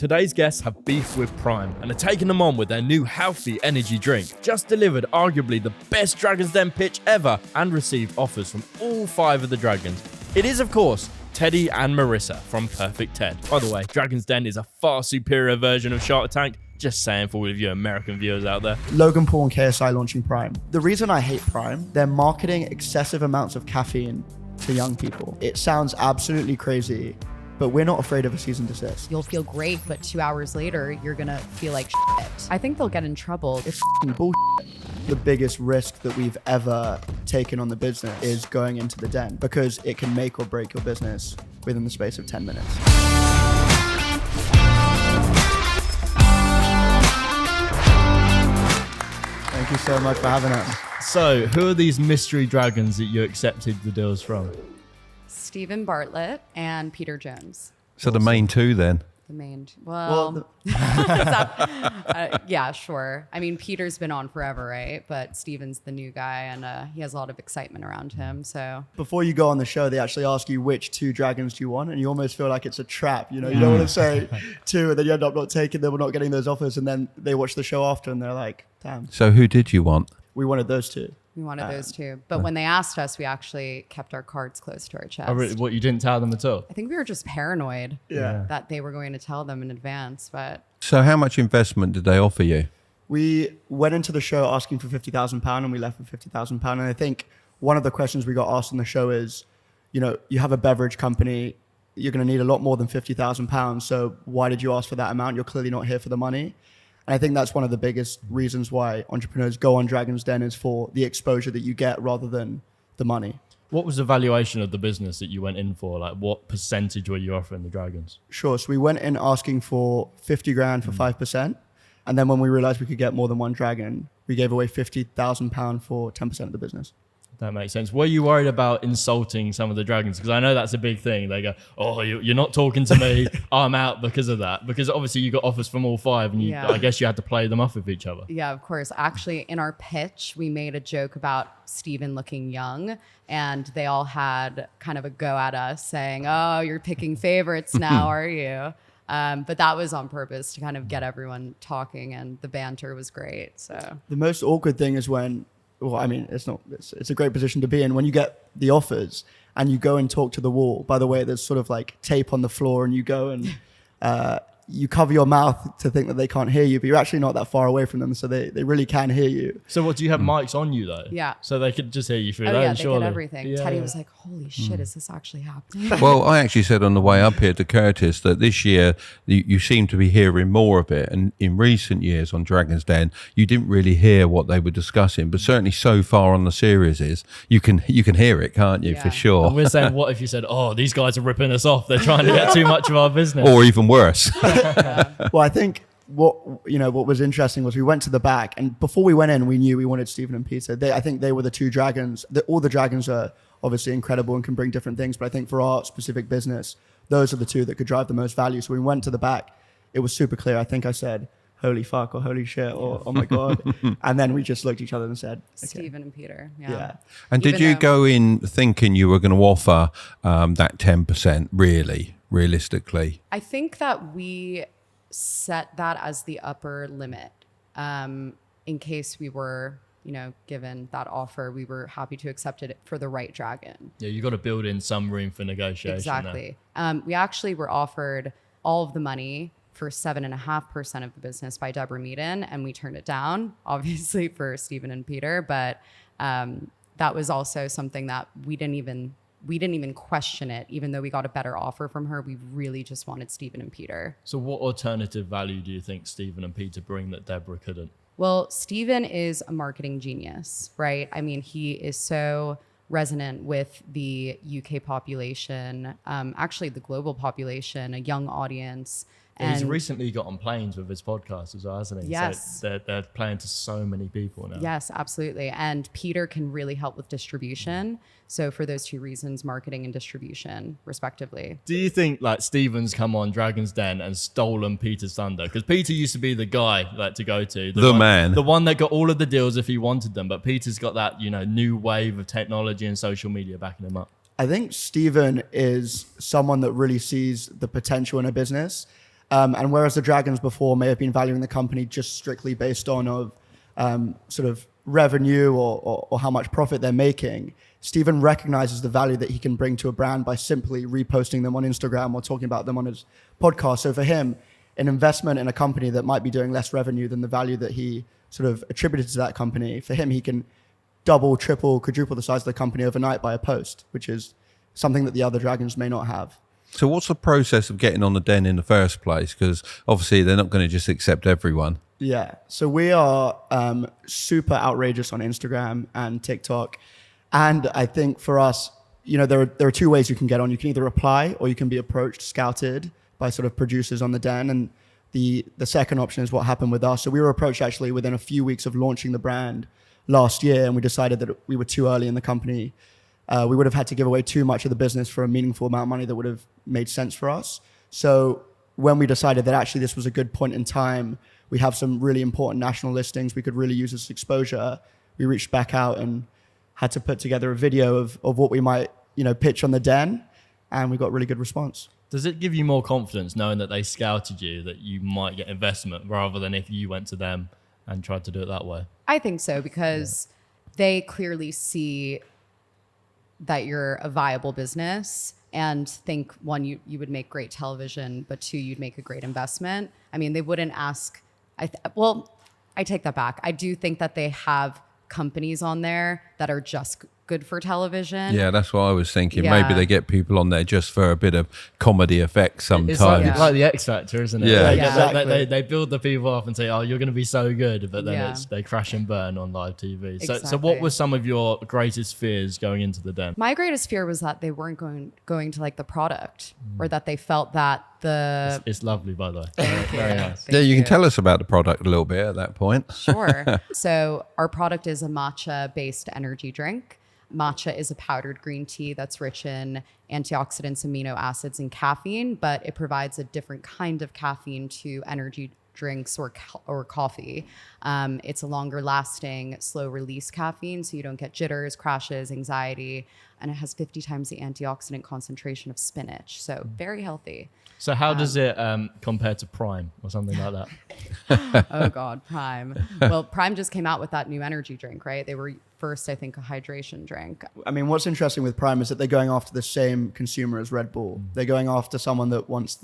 today's guests have beef with Prime and are taking them on with their new healthy energy drink. Just delivered arguably the best Dragon's Den pitch ever and received offers from all 5 of the Dragons. It is, of course, Teddie and Marisa from PerfectTed. By the way, Dragon's Den is a far superior version of Shark Tank. Just saying for all of you American viewers out there. Logan Paul and KSI launching Prime. The reason I hate Prime, they're marketing excessive amounts of caffeine to young people. It sounds absolutely crazy, but we're not afraid of a cease and desist. You'll feel great, but 2 hours later, you're gonna feel like shit. I think they'll get in trouble. It's bullshit. The biggest risk that we've ever taken on the business is going into the den because it can make or break your business within the space of 10 minutes. Thank you so much for having us. So, who are these mystery dragons that you accepted the deals from? Stephen Bartlett and Peter Jones. So the main two then? The main, yeah, sure. I mean, Peter's been on forever, right? But Stephen's the new guy and he has a lot of excitement around him, so. Before you go on the show, they actually ask you which 2 dragons do you want, and you almost feel like it's a trap. You know, you don't want to say 2 and then you end up not taking them or not getting those offers, and then they watch the show after and they're like, damn. So who did you want? We wanted those 2. We wanted those 2. But when they asked us, we actually kept our cards close to our chest. Oh, really? What, you didn't tell them at all? I think we were just paranoid Yeah. that they were going to tell them in advance, but. So how much investment did they offer you? We went into the show asking for £50,000 and we left with £50,000. And I think one of the questions we got asked on the show is, you know, you have a beverage company, you're going to need a lot more than £50,000. So why did you ask for that amount? You're clearly not here for the money. And I think that's one of the biggest reasons why entrepreneurs go on Dragon's Den is for the exposure that you get rather than the money. What was the valuation of the business that you went in for? Like, what percentage were you offering the Dragons? Sure. So we went in asking for 50 grand for 5%. And then when we realized we could get more than one dragon, we gave away £50,000 for 10% of the business. That makes sense. Were you worried about insulting some of the Dragons? Because I know that's a big thing. They go, oh, you're not talking to me. I'm out because of that. Because obviously you got offers from all 5 and I guess you had to play them off with each other. Yeah, of course. Actually, in our pitch, we made a joke about Stephen looking young and they all had kind of a go at us saying, oh, you're picking favorites now, are you? But that was on purpose to kind of get everyone talking and the banter was great. So the most awkward thing is when, well, I mean, it's a great position to be in when you get the offers and you go and talk to the wall. By the way, there's sort of like tape on the floor and you go and you cover your mouth to think that they can't hear you, but you're actually not that far away from them. So they really can hear you. So what, do you have mics on you though? Yeah. So they could just hear you through oh, that? yeah, they surely. get everything. Yeah, Teddie was like, holy shit, is this actually happening? Well, I actually said on the way up here to Curtis that this year you seem to be hearing more of it. And in recent years on Dragon's Den, you didn't really hear what they were discussing. But certainly so far on the series you can hear it, can't you, for sure? And we're saying, what if you said, oh, these guys are ripping us off. They're trying to get too much of our business. Or even worse. Well, I think what was interesting was we went to the back and before we went in, we knew we wanted Stephen and Peter. I think they were the 2 dragons. All the dragons are obviously incredible and can bring different things. But I think for our specific business, those are the 2 that could drive the most value. So we went to the back. It was super clear. I think I said, holy fuck or holy shit or oh my God. And then we just looked at each other and said, okay. Stephen and Peter. Yeah. And did you go in thinking you were going to offer that 10% realistically? I think that we set that as the upper limit in case we were given that offer. We were happy to accept it for the right dragon. Yeah, you got to build in some room for negotiation. Exactly. We actually were offered all of the money for 7.5% of the business by Deborah Meaden, and we turned it down, obviously, for Stephen and Peter. But that was also something that we didn't even question it, even though we got a better offer from her. We really just wanted Stephen and Peter. So what alternative value do you think Stephen and Peter bring that Deborah couldn't? Well, Stephen is a marketing genius, right? I mean, he is so resonant with the UK population, actually the global population, a young audience. And he's recently got on planes with his podcast as well, hasn't he? Yes. So they're playing to so many people now. Yes, absolutely. And Peter can really help with distribution. So for those 2 reasons, marketing and distribution, respectively. Do you think like Stephen's come on Dragon's Den and stolen Peter's thunder? Because Peter used to be the guy to go to. The one that got all of the deals if he wanted them. But Peter's got that, new wave of technology and social media backing him up. I think Stephen is someone that really sees the potential in a business. And whereas the Dragons before may have been valuing the company just strictly based on sort of revenue or how much profit they're making, Stephen recognizes the value that he can bring to a brand by simply reposting them on Instagram or talking about them on his podcast. So for him, an investment in a company that might be doing less revenue than the value that he sort of attributed to that company, for him, he can double, triple, quadruple the size of the company overnight by a post, which is something that the other Dragons may not have. So what's the process of getting on the Den in the first place? Because obviously they're not going to just accept everyone. Yeah. So we are super outrageous on Instagram and TikTok. And I think for us, there are two ways you can get on. You can either apply or you can be approached, scouted by sort of producers on the Den. And the second option is what happened with us. So we were approached actually within a few weeks of launching the brand last year, and we decided that we were too early in the company. We would have had to give away too much of the business for a meaningful amount of money that would have made sense for us. So when we decided that actually this was a good point in time, we have some really important national listings, we could really use this exposure, we reached back out and had to put together a video of what we might, pitch on the Den, and we got really good response. Does it give you more confidence knowing that they scouted you, that you might get investment, rather than if you went to them and tried to do it that way? I think so, because they clearly see that you're a viable business and think, one, you would make great television, but two, you'd make a great investment. I mean, they wouldn't ask. I take that back. I do think that they have companies on there that are just good for television. Yeah, that's what I was thinking. Yeah. Maybe they get people on there just for a bit of comedy effect sometimes. It's like the X Factor, isn't it? Yeah. Exactly. They build the people up and say, oh, you're going to be so good, but then they crash and burn on live TV. So Exactly. what were some of your greatest fears going into the Den? My greatest fear was that they weren't going to like the product, or that they felt that It's lovely, by the way. Very nice. Yeah, you can tell us about the product a little bit at that point. Sure. So our product is a matcha-based energy drink. Matcha is a powdered green tea that's rich in antioxidants, amino acids, and caffeine, but it provides a different kind of caffeine to energy drinks or coffee. It's a longer lasting, slow release caffeine, so you don't get jitters, crashes, anxiety, and it has 50 times the antioxidant concentration of spinach. So very healthy. So how does it compare to Prime or something like that? Oh God, Prime. Well, Prime just came out with that new energy drink, right? They were first, I think, a hydration drink. I mean, what's interesting with Prime is that they're going after the same consumer as Red Bull. They're going after someone that wants,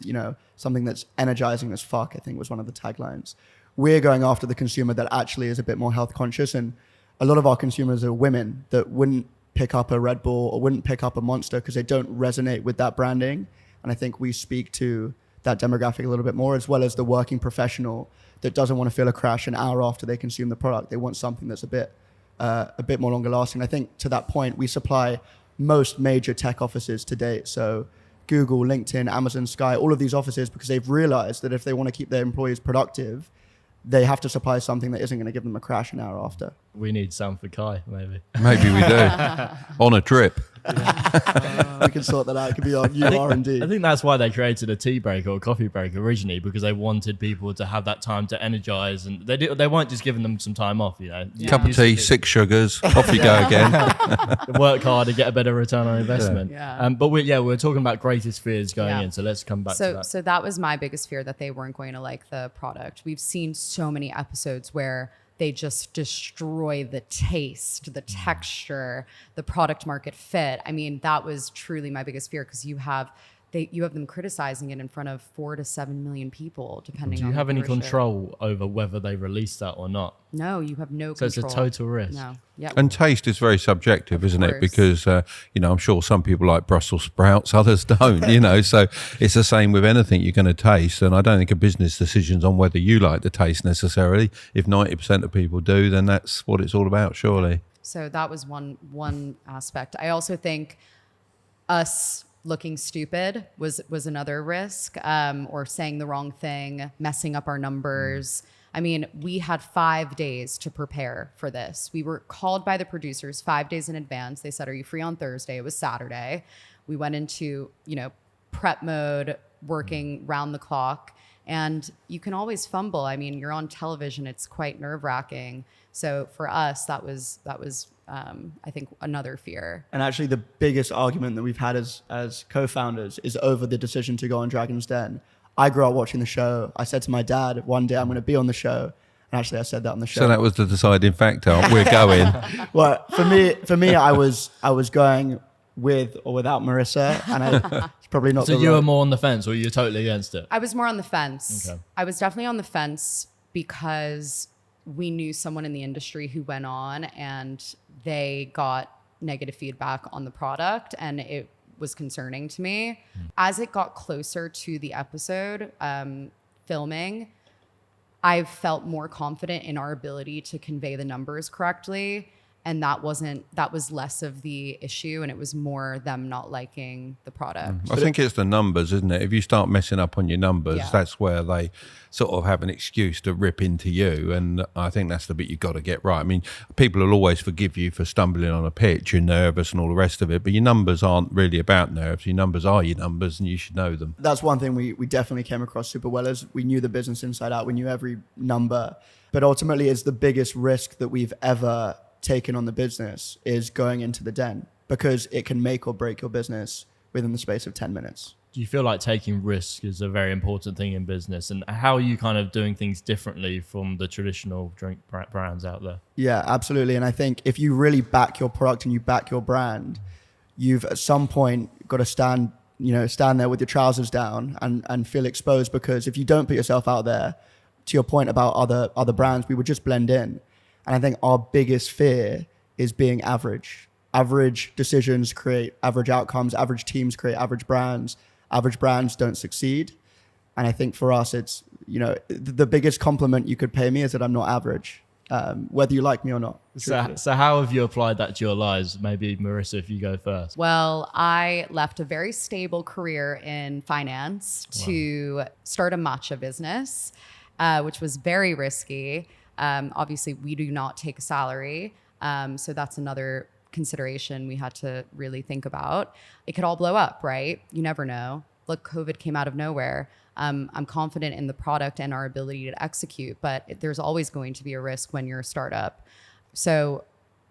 something that's energizing as fuck, I think was one of the taglines. We're going after the consumer that actually is a bit more health conscious. And a lot of our consumers are women that wouldn't pick up a Red Bull or wouldn't pick up a Monster because they don't resonate with that branding. And I think we speak to that demographic a little bit more, as well as the working professional that doesn't want to feel a crash an hour after they consume the product. They want something that's a bit more longer lasting. I think to that point, we supply most major tech offices to date. So Google, LinkedIn, Amazon, Sky, all of these offices, because they've realized that if they want to keep their employees productive, they have to supply something that isn't going to give them a crash an hour after. We need Sam for Kai, maybe. Maybe we do. On a trip. We can sort that out. It could be our new R&D. I think that's why they created a tea break or a coffee break originally, because they wanted people to have that time to energize, and they weren't just giving them some time off, Cup of tea, 6 sugars, off you go again. Work hard to get a better return on investment. Yeah. But we're talking about greatest fears going in, so let's come back to that. So that was my biggest fear, that they weren't going to like the product. We've seen so many episodes where they just destroy the taste, the texture, the product market fit. I mean, that was truly my biggest fear, because you have them criticizing it in front of 4 to 7 million people, depending on. Do you have any viewership. control over whether they release that or not? No, you have no So control. it's a total risk. No. Yeah. And taste is very subjective, isn't it? course. Because, I'm sure some people like Brussels sprouts, others don't, so it's the same with anything you're going to taste. And I don't think a business decision's on whether you like the taste necessarily. If 90% of people do, then that's what it's all about, surely. So that was one aspect. I also think us looking stupid was another risk, or saying the wrong thing, messing up our numbers. I mean, we had 5 days to prepare for this. We were called by the producers 5 days in advance. They said, "Are you free on Thursday?" It was Saturday. We went into, prep mode, working round the clock. And you can always fumble. I mean, you're on television. It's quite nerve-wracking. So for us, that was I think another fear. And actually the biggest argument that we've had as co-founders is over the decision to go on Dragon's Den. I grew up watching the show. I said to my dad, one day I'm going to be on the show. And actually I said that on the show. So that was the deciding factor. We're going. Well, for me, I was going with or without Marisa, and it's probably not. So you were more on the fence, or you're totally against it? I was more on the fence. Okay. I was definitely on the fence because we knew someone in the industry who went on and they got negative feedback on the product, and it was concerning to me. As it got closer to the episode filming, I felt more confident in our ability to convey the numbers correctly. And that was less of the issue, and it was more them not liking the product. I think it's the numbers, isn't it? If you start messing up on your numbers, that's where they sort of have an excuse to rip into you. And I think that's the bit you've got to get right. I mean, people will always forgive you for stumbling on a pitch, you're nervous and all the rest of it, but your numbers aren't really about nerves. Your numbers are your numbers, and you should know them. That's one thing we definitely came across super well, as we knew the business inside out. We knew every number. But ultimately, it's the biggest risk that we've ever taken on the business is going into the den, because it can make or break your business within the space of 10 minutes. Do you feel like taking risk is a very important thing in business? And how are you kind of doing things differently from the traditional drink brands out there? Yeah, absolutely. And I think if you really back your product and you back your brand, you've at some point got to stand there with your trousers down and feel exposed, because if you don't put yourself out there, to your point about other brands, we would just blend in. And I think our biggest fear is being average. Average decisions create average outcomes. Average teams create average brands. Average brands don't succeed. And I think for us, it's, the biggest compliment you could pay me is that I'm not average, whether you like me or not. So how have you applied that to your lives? Maybe Marisa, if you go first. Well, I left a very stable career in finance to start a matcha business, which was very risky. Obviously, we do not take a salary. So that's another consideration we had to really think about. It could all blow up, right? You never know. Look, COVID came out of nowhere. I'm confident in the product and our ability to execute, but there's always going to be a risk when you're a startup. So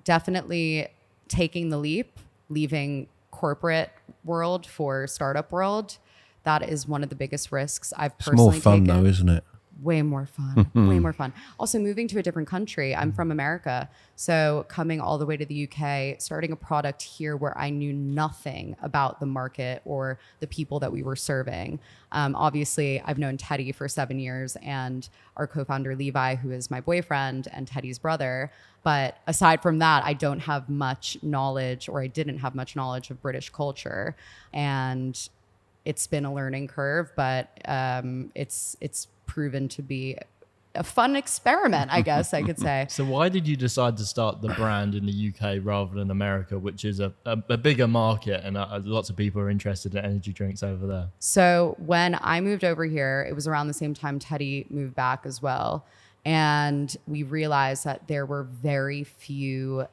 definitely taking the leap, leaving corporate world for startup world, that is one of the biggest risks I've personally taken. It's more fun though, isn't it? Way more fun, way more fun. Also moving to a different country. I'm from America. So coming all the way to the UK, starting a product here where I knew nothing about the market or the people that we were serving. Obviously, I've known Teddie for 7 years and our co-founder Levi, who is my boyfriend and Teddie's brother. But aside from that, I don't have much knowledge, or I didn't have much knowledge of British culture. And it's been a learning curve, but it's proven to be a fun experiment, I guess I could say. So why did you decide to start the brand in the UK rather than America, which is a bigger market and lots of people are interested in energy drinks over there? So when I moved over here, it was around the same time Teddie moved back as well. And we realized that there were very few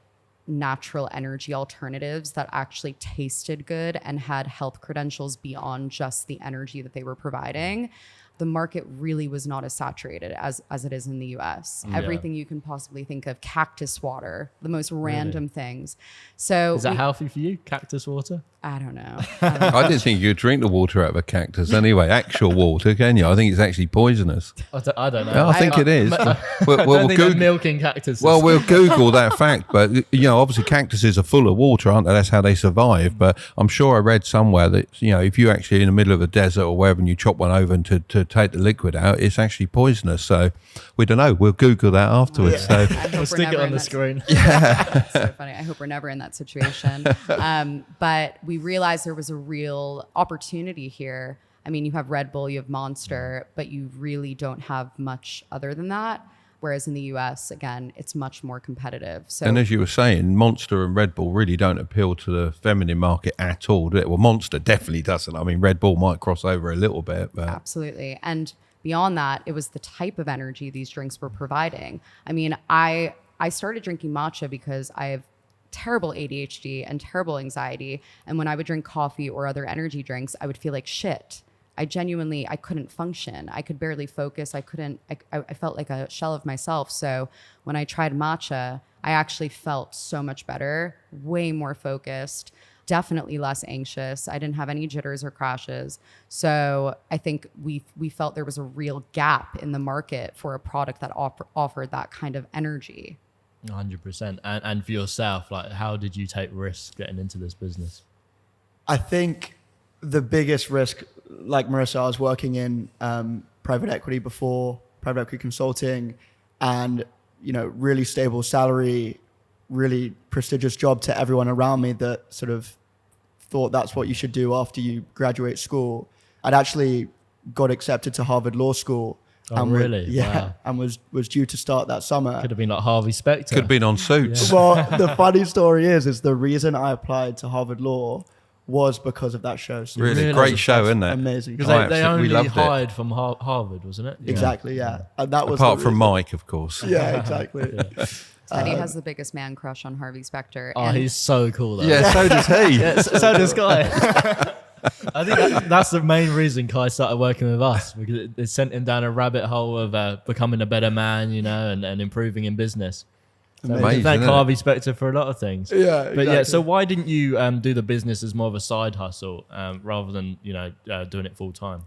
natural energy alternatives that actually tasted good and had health credentials beyond just the energy that they were providing. The market really was not as saturated as it is in the US. Yeah. Everything you can possibly think of, cactus water, the most random things. So is that healthy for you, cactus water? I don't know. I didn't think you'd drink the water out of a cactus anyway. Actual water, can you? I think it's actually poisonous. I don't know. Yeah, I think it is. I don't think they're milking cactuses. Well, we'll Google that fact. But, obviously cactuses are full of water, aren't they? That's how they survive. But I'm sure I read somewhere that, if you're actually in the middle of a desert or wherever and you chop one over and to take the liquid out, it's actually poisonous. So we don't know. We'll Google that afterwards. Yeah. So we'll stick it on the screen. It's so funny. I hope we're never in that situation. But we realized there was a real opportunity here. I mean, you have Red Bull, you have Monster, but you really don't have much other than that. Whereas in the US, again, it's much more competitive. So, and as you were saying, Monster and Red Bull really don't appeal to the feminine market at all, do it? Well, Monster definitely doesn't. I mean, Red Bull might cross over a little bit. But absolutely. And beyond that, it was the type of energy these drinks were providing. I mean, I started drinking matcha because I have terrible ADHD and terrible anxiety. And when I would drink coffee or other energy drinks, I would feel like shit. I couldn't function. I could barely focus. I felt like a shell of myself. So when I tried matcha, I actually felt so much better, way more focused. definitely less anxious. I didn't have any jitters or crashes. So I think we felt there was a real gap in the market for a product that offered that kind of energy. 100%. And for yourself, like, how did you take risks getting into this business? I think the biggest risk, like Marisa, I was working in private equity before, private equity consulting, and really stable salary, really prestigious job to everyone around me that sort of thought that's what you should do after you graduate school. I'd actually got accepted to Harvard Law School. Oh, really? Yeah, Wow. and was due to start that summer. Could have been like Harvey Specter. Could have been on Suits. Well, the funny story is the reason I applied to Harvard Law was because of that show. So Really? Really? Great show, isn't it? amazing. Because Oh, they absolutely. We only loved it. hired from Harvard, wasn't it? Yeah. Exactly, yeah. And that was Apart the from reason. Mike, of course. Yeah, exactly. Teddy has the biggest man crush on Harvey Specter. Oh, and he's so cool, though. Yeah, so does he. Yeah, so does Kai. I think that's the main reason Kai started working with us, because it sent him down a rabbit hole of becoming a better man, and improving in business. So we Amazing, can thank isn't it? Harvey Specter for a lot of things. Yeah, But yeah, exactly. so why didn't you do the business as more of a side hustle rather than doing it full time?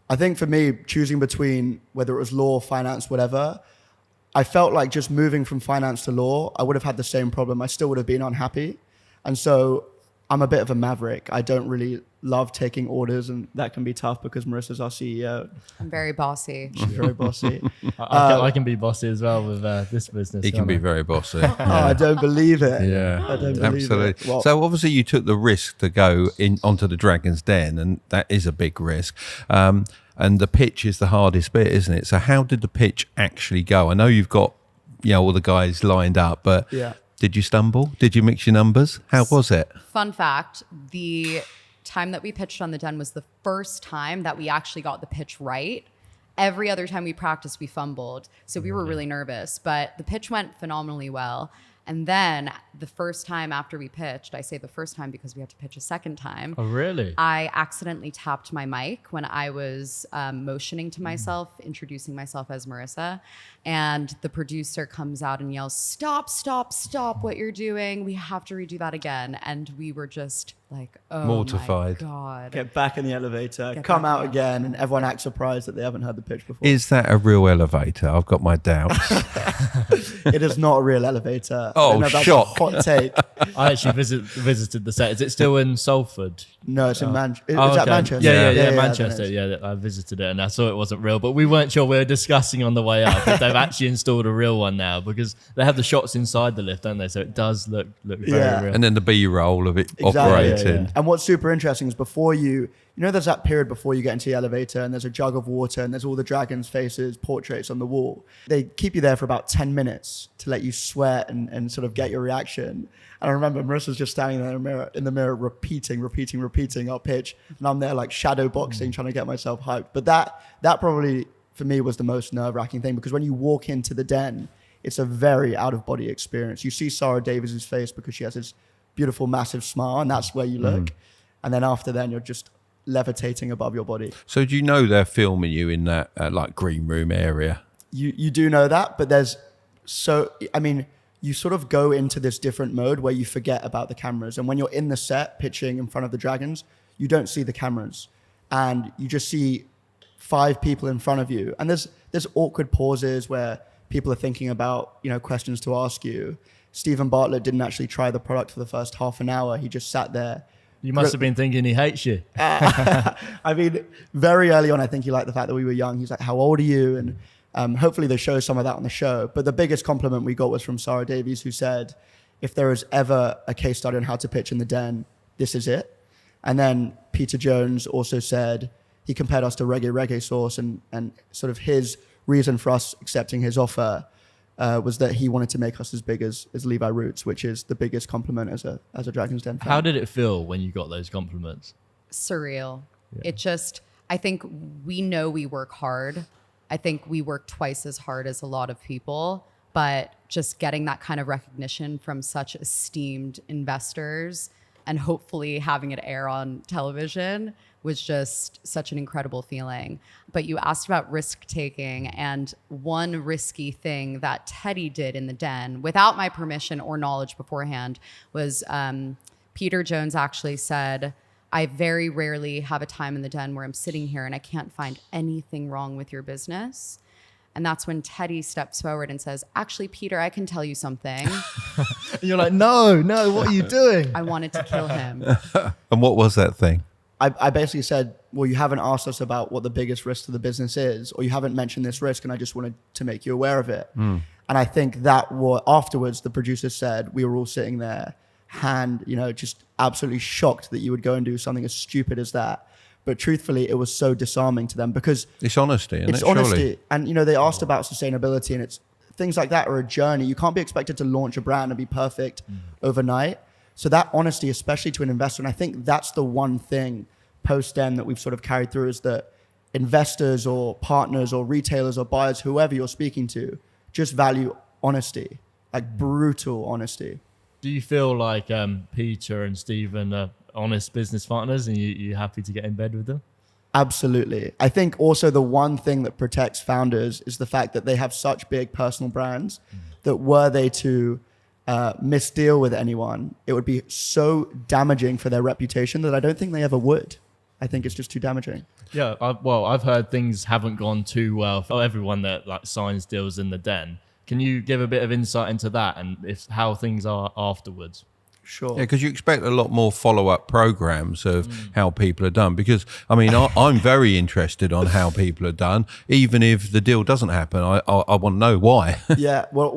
I think for me, choosing between whether it was law, finance, whatever, I felt like just moving from finance to law, I would have had the same problem. I still would have been unhappy. And so I'm a bit of a maverick. I don't really love taking orders, and that can be tough because Marissa's our CEO. I'm very bossy. She's very bossy. I can be bossy as well with this business. He can can't be I? very bossy. Oh, I don't believe it. Yeah, I don't believe absolutely. it. Well, So obviously you took the risk to go onto the Dragon's Den, and that is a big risk. And the pitch is the hardest bit, isn't it? So how did the pitch actually go? I know you've got all the guys lined up, but yeah. did you stumble? Did you mix your numbers? How was it? Fun fact, the time that we pitched on the Den was the first time that we actually got the pitch right. Every other time we practiced, we fumbled. So we were really nervous, but the pitch went phenomenally well. And then the first time after we pitched, I say the first time because we had to pitch a second time. Oh, really? I accidentally tapped my mic when I was motioning to myself, introducing myself as Marisa. And the producer comes out and yells, "Stop, stop, stop what you're doing. We have to redo that again." And we were just like, oh Mortified. my God. Get back in the elevator, Get come back out in. again, and everyone acts surprised that they haven't heard the pitch before. Is that a real elevator? I've got my doubts. It is not a real elevator. Oh, I know that's shock. a hot take. I actually visited the set. Is it still in Salford? No, it's in Manchester. Oh, Is that okay. Manchester? Yeah, then Manchester. it's- Yeah, I visited it and I saw it wasn't real, but we weren't sure. We were discussing on the way up if they've actually installed a real one now, because they have the shots inside the lift, don't they? So it does look very Yeah. real. And then the B-roll of it Exactly, operating. And what's super interesting is before there's that period before you get into the elevator and there's a jug of water and there's all the dragons' faces, portraits on the wall. They keep you there for about 10 minutes to let you sweat and sort of get your reaction. And I remember Marissa's just standing there in the mirror repeating our pitch. And I'm there like shadow boxing, trying to get myself hyped. But that probably for me was the most nerve-wracking thing, because when you walk into the Den, it's a very out-of-body experience. You see Sarah Davies' face because she has this beautiful, massive smile, and that's where you look. And then after then, you're just levitating above your body. So do you know they're filming you in that like green room area? You do know that, but you sort of go into this different mode where you forget about the cameras. And when you're in the set pitching in front of the dragons, you don't see the cameras. And you just see 5 people in front of you. And there's awkward pauses where people are thinking about, questions to ask you. Stephen Bartlett didn't actually try the product for the first half an hour. He just sat there. You must have been thinking he hates you. I mean, very early on, I think he liked the fact that we were young. He's like, "How old are you?" And hopefully they show some of that on the show. But the biggest compliment we got was from Sarah Davies, who said, if there is ever a case study on how to pitch in the Den, this is it. And then Peter Jones also said, he compared us to Reggae Sauce, and sort of his reason for us accepting his offer was that he wanted to make us as big as Levi Roots, which is the biggest compliment as a Dragon's Den fan. How did it feel when you got those compliments? Surreal. Yeah. It just, I think we know we work hard. I think we work twice as hard as a lot of people, but just getting that kind of recognition from such esteemed investors and hopefully having it air on television was just such an incredible feeling. But you asked about risk taking, and one risky thing that Teddie did in the Den without my permission or knowledge beforehand was Peter Jones actually said, I very rarely have a time in the den where I'm sitting here and I can't find anything wrong with your business. And that's when Teddie steps forward and says, actually, Peter, I can tell you something. And you're like, no, what are you doing? I wanted to kill him. And what was that thing? I basically said, well, you haven't asked us about what the biggest risk to the business is, or you haven't mentioned this risk, and I just wanted to make you aware of it. And I think that what afterwards the producers said, we were all sitting there, just absolutely shocked that you would go and do something as stupid as that. But truthfully, it was so disarming to them because It's honesty, isn't it's it? honesty. Surely. And, they asked about sustainability, and it's things like that are a journey. You can't be expected to launch a brand and be perfect overnight. So that honesty, especially to an investor, and I think that's the one thing post-den that we've sort of carried through, is that investors or partners or retailers or buyers, whoever you're speaking to, just value honesty, like brutal honesty. Do you feel like Peter and Stephen are honest business partners, and you happy to get in bed with them? Absolutely. I think also the one thing that protects founders is the fact that they have such big personal brands that were they to misdeal with anyone, it would be so damaging for their reputation that I don't think they ever would. I think it's just too damaging. Yeah, I've heard things haven't gone too well for everyone that like signs deals in the den. Can you give a bit of insight into that and how things are afterwards? Sure. Yeah, because you expect a lot more follow-up programs of how people are done. Because, I mean, I'm very interested on how people are done. Even if the deal doesn't happen, I want to know why. Yeah, well,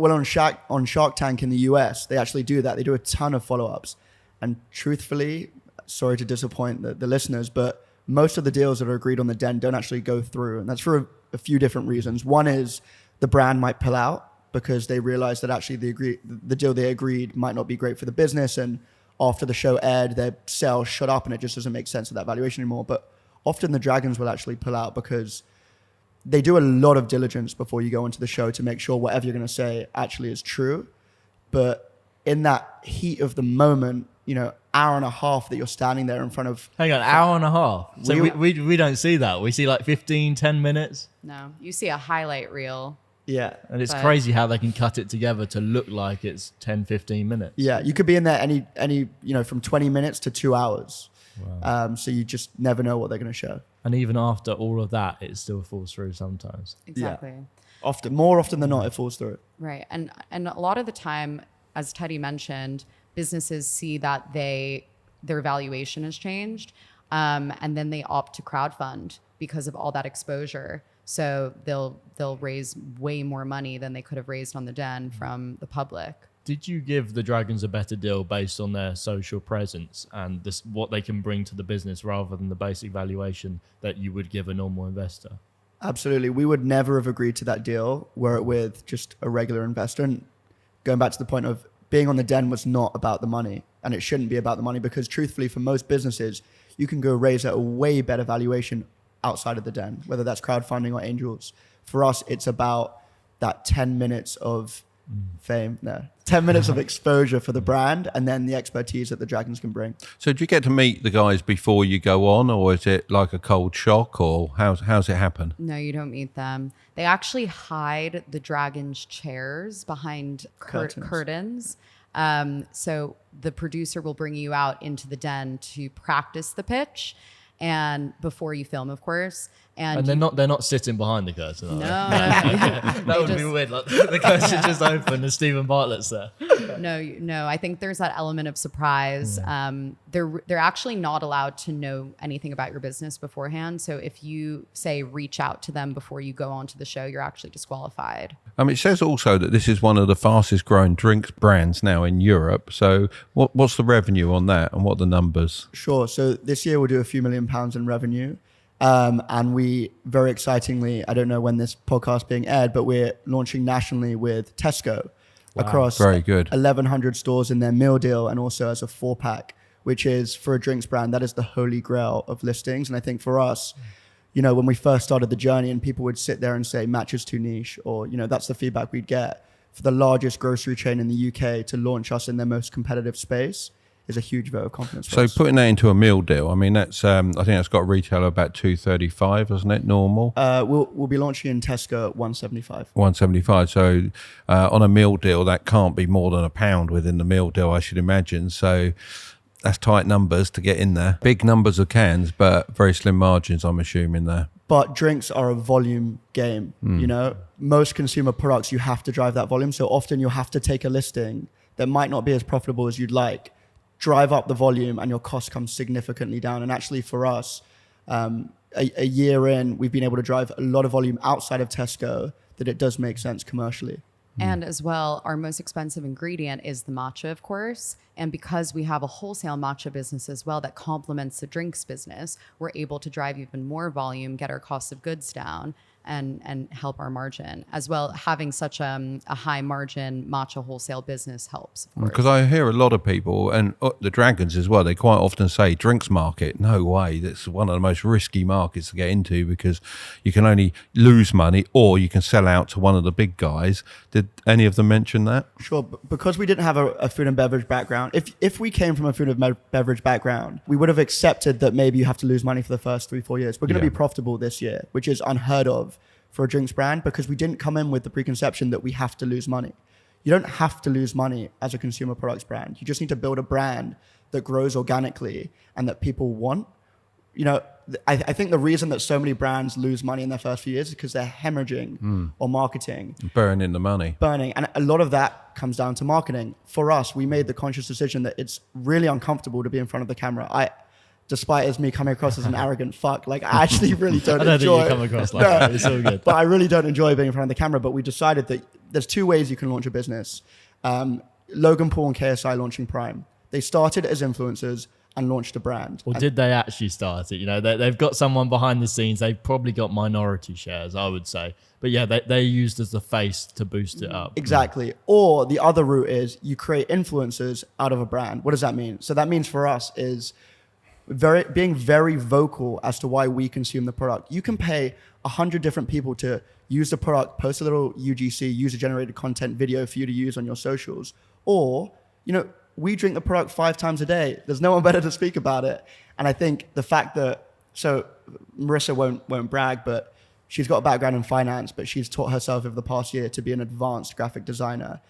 on Shark Tank in the US, they actually do that. They do a ton of follow-ups. And truthfully, sorry to disappoint the listeners, but most of the deals that are agreed on the den don't actually go through. And that's for a few different reasons. One is the brand might pull out because they realize that actually the deal they agreed might not be great for the business. And after the show aired, their sales shot up and it just doesn't make sense at that valuation anymore. But often the Dragons will actually pull out because they do a lot of diligence before you go into the show to make sure whatever you're going to say actually is true. But in that heat of the moment, hour and a half that you're standing there in front of... Hang on, hour and a half? So we don't see that. We see like 15, 10 minutes. No, you see a highlight reel. Yeah. And it's crazy how they can cut it together to look like it's 10, 15 minutes. Yeah, you could be in there any from 20 minutes to 2 hours. Wow. So you just never know what they're going to show. And even after all of that, it still falls through sometimes. Exactly. Yeah. More often than not, it falls through. Right. And a lot of the time, as Teddie mentioned, businesses see that their valuation has changed, and then they opt to crowdfund because of all that exposure. So they'll raise way more money than they could have raised on the den from the public. Did you give the Dragons a better deal based on their social presence and what they can bring to the business rather than the basic valuation that you would give a normal investor? Absolutely. We would never have agreed to that deal were it with just a regular investor. And going back to the point of being on the den was not about the money, and it shouldn't be about the money because truthfully for most businesses, you can go raise at a way better valuation outside of the den, whether that's crowdfunding or angels. For us, it's about that 10 minutes of 10 minutes of exposure for the brand and then the expertise that the Dragons can bring. So do you get to meet the guys before you go on, or is it like a cold shock, or how's it happen? No, you don't meet them. They actually hide the Dragons' chairs behind curtains. So the producer will bring you out into the den to practice the pitch, and before you film, of course. And they're not sitting behind the curtain, are they? No. That would be weird. Like the curtain just open and Stephen Bartlett's there. No. I think there's that element of surprise. They're actually not allowed to know anything about your business beforehand. So if you say reach out to them before you go onto the show, you're actually disqualified. It says also that this is one of the fastest growing drinks brands now in Europe. So what's the revenue on that, and what are the numbers? Sure. So this year we'll do a few £1 million in revenue. And we, very excitingly, I don't know when this podcast being aired, but we're launching nationally with Tesco across very good. 1,100 stores in their meal deal, and also as a 4-pack, which is, for a drinks brand, that is the holy grail of listings. And I think for us, when we first started the journey and people would sit there and say match is too niche, or, that's the feedback we'd get, for the largest grocery chain in the UK to launch us in their most competitive space is a huge vote of confidence for so us. Putting that into a meal deal, that's I think that's got a retailer about $235, isn't it, normal? We'll be launching in Tesco at $175. $175. So on a meal deal, that can't be more than £1 within the meal deal, I should imagine. So That's tight numbers to get in there. Big numbers of cans, but very slim margins, I'm assuming there. But drinks are a volume game. You know, most consumer products, you have to drive that volume. So often you'll have to take a listing that might not be as profitable as you'd like, drive up the volume, and your cost comes significantly down. And actually for us, a year in, we've been able to drive a lot of volume outside of Tesco that it does make sense commercially. And as well, our most expensive ingredient is the matcha, of course. And because we have a wholesale matcha business as well that complements the drinks business, we're able to drive even more volume, get our cost of goods down, and help our margin. As well, having such a high margin matcha wholesale business helps, of course. Because I hear a lot of people, and the Dragons as well, they quite often say drinks market. No way, that's one of the most risky markets to get into because you can only lose money or you can sell out to one of the big guys. Did any of them mention that? Sure, because we didn't have a food and beverage background. If we came from a food and beverage background, we would have accepted that maybe you have to lose money for the first 3-4 years. We're going to be profitable this year, which is unheard of for a drinks brand, because we didn't come in with the preconception that we have to lose money. You don't have to lose money as a consumer products brand. You just need to build a brand that grows organically and that people want. You know, I think the reason that so many brands lose money in their first few years is because they're hemorrhaging on marketing. Burning the money. And a lot of that comes down to marketing. For us, we made the conscious decision that it's really uncomfortable to be in front of the camera. Despite as me coming across as an arrogant fuck, like I actually really don't I don't enjoy. think you come across like that. It's all good. But I really don't enjoy being in front of the camera. But we decided that there's 2 ways you can launch a business. Logan Paul and KSI launching Prime. They started as influencers and launched a brand. Or did they actually start it? You know, they've got someone behind the scenes. They've probably got minority shares, I would say. But yeah, they're used as the face to boost it up. Exactly. Or the other route is you create influencers out of a brand. What does that mean? So that means for us is being very vocal as to why we consume the product. You can pay 100 different people to use the product, post a little UGC, user-generated content video for you to use on your socials. Or, you know, we drink the product 5 times a day. There's no one better to speak about it. And I think the fact that, so Marisa won't brag, but she's got a background in finance, but she's taught herself over the past year to be an advanced graphic designer,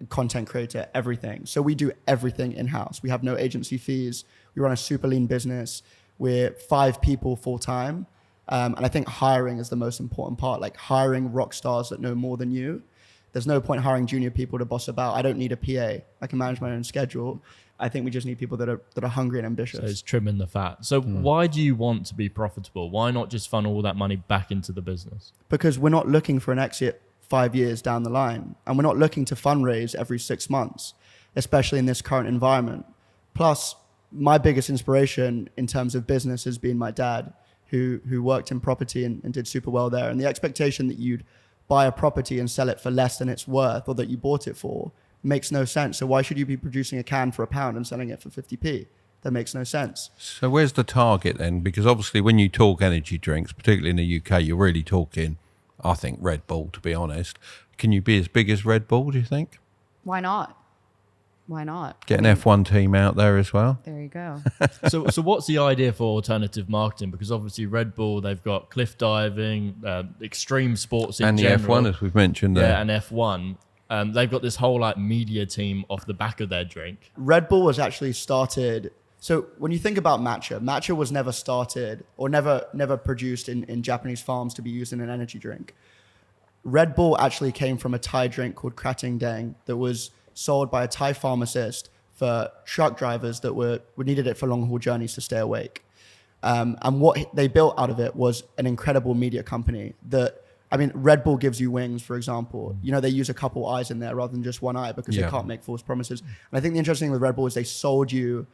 content creator, everything. So we do everything in-house. We have no agency fees. We run a super lean business. We're 5 people full time. And I think hiring is the most important part, like hiring rock stars that know more than you. There's no point hiring junior people to boss about. I don't need a PA. I can manage my own schedule. I think we just need people that are hungry and ambitious. So it's trimming the fat. So why do you want to be profitable? Why not just funnel all that money back into the business? Because we're not looking for an exit 5 years down the line. And we're not looking to fundraise every 6 months, especially in this current environment. Plus, my biggest inspiration in terms of business has been my dad, who worked in property and did super well there. And the expectation that you'd buy a property and sell it for less than it's worth or that you bought it for makes no sense. So why should you be producing a can for £1 and selling it for 50p? That makes no sense. So where's the target then? Because obviously when you talk energy drinks, particularly in the UK, you're really talking, I think, Red Bull, to be honest. Can you be as big as Red Bull, do you think? Why not? Why not? Get an F1 team out there as well. There you go. So what's the idea for alternative marketing? Because obviously Red Bull, they've got cliff diving, extreme sports in general. And the F1, as we've mentioned there. Yeah, and F1. They've got this whole like media team off the back of their drink. Red Bull was actually started. So when you think about matcha was never started or never produced in Japanese farms to be used in an energy drink. Red Bull actually came from a Thai drink called Krating Dang that was sold by a Thai pharmacist for truck drivers that needed it for long haul journeys to stay awake. And what they built out of it was an incredible media company Red Bull gives you wings, for example. You know, they use a couple eyes in there rather than just one eye because they can't make false promises. And I think the interesting thing with Red Bull is they sold you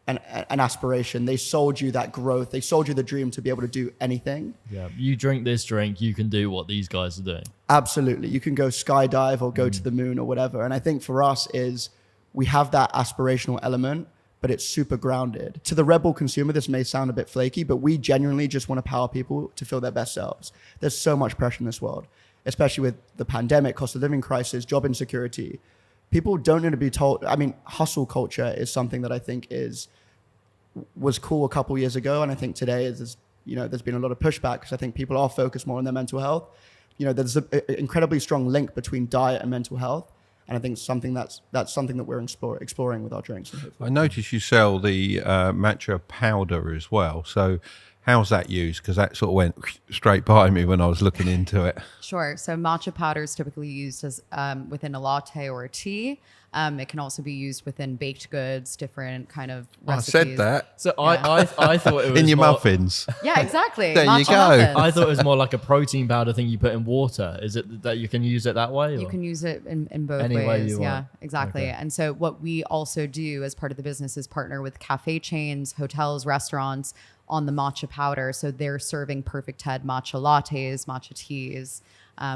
an aspiration. They sold you that growth. They sold you the dream to be able to do anything. Yeah, you drink this drink, you can do what these guys are doing. Absolutely. You can go skydive or go to the moon or whatever. And I think for us is we have that aspirational element, but it's super grounded. To the Red Bull consumer, this may sound a bit flaky, but we genuinely just want to power people to feel their best selves. There's so much pressure in this world, especially with the pandemic, cost of living crisis, job insecurity. People don't need to be told. I mean, hustle culture is something that I think was cool a couple years ago. And I think today there's been a lot of pushback because I think people are focused more on their mental health. You know, there's an incredibly strong link between diet and mental health. And I think that's something that we're exploring with our drinks. I noticed you sell the matcha powder as well. So how's that used? Because that sort of went straight by me when I was looking into it. Sure. So matcha powder is typically used as within a latte or a tea. It can also be used within baked goods, different kind of recipes. I said that. So I thought it was in your more, muffins. Yeah, exactly. There you Matcha go. muffins. I thought it was more like a protein powder thing you put in water. Is it that you can use it that way? You or? can use it in both Any way ways. you Yeah, want. exactly. Okay. And so what we also do as part of the business is partner with cafe chains, hotels, restaurants on the matcha powder. So they're serving PerfectTed matcha lattes, matcha teas.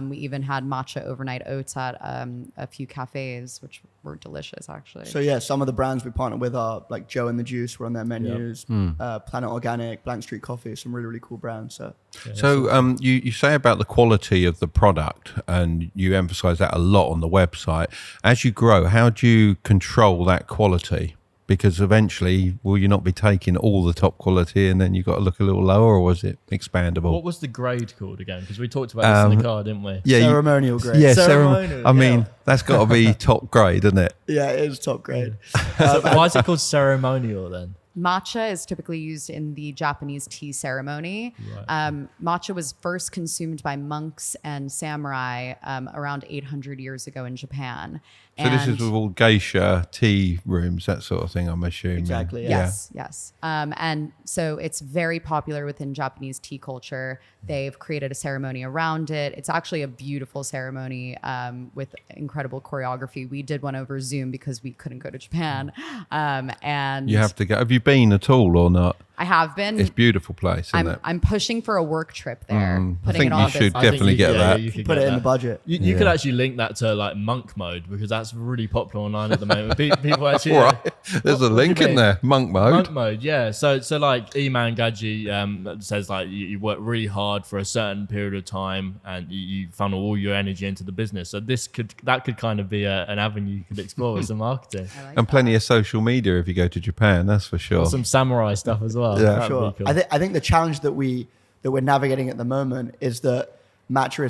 We even had matcha overnight oats at a few cafes, which were delicious, actually. So yeah, some of the brands we partner with are like Joe and the Juice. We're on their menus. Planet Organic, Blank Street Coffee, some really, really cool brands. So You say about the quality of the product, and you emphasize that a lot on the website. As you grow, how do you control that quality? Because eventually, will you not be taking all the top quality and then you've got to look a little lower, or was it expandable? What was the grade called again? Because we talked about this in the car, didn't we? Yeah, ceremonial grade. Yeah, Ceremonial, I mean, yeah. that's got to be top grade, isn't it? Yeah, it is top grade. So why is it called ceremonial then? Matcha is typically used in the Japanese tea ceremony. Right. Matcha was first consumed by monks and samurai around 800 years ago in Japan. So this is with all geisha tea rooms, that sort of thing, I'm assuming. Exactly, yeah. Yes. And so it's very popular within Japanese tea culture. They've created a ceremony around it. It's actually a beautiful ceremony with incredible choreography. We did one over Zoom because we couldn't go to Japan. And You have to go. Have you been at all or not? I have been. It's a beautiful place, isn't it? I'm pushing for a work trip there. I Putting think it on you a should business. I think definitely get that. you could Put get it in that. the budget. You could actually link that to like monk mode, because that's really popular online at the moment. People actually All right. There's a What do link you in mean? there. Monk mode. Monk mode, yeah. So like Iman Gadji says, like you work really hard for a certain period of time and you funnel all your energy into the business. So that could kind of be an avenue you could explore with some marketing. I like And plenty of social media if you go to Japan, that's for sure. Some samurai stuff as well. Yeah. That'd Sure. be cool. I think the challenge that we're navigating at the moment is that matcha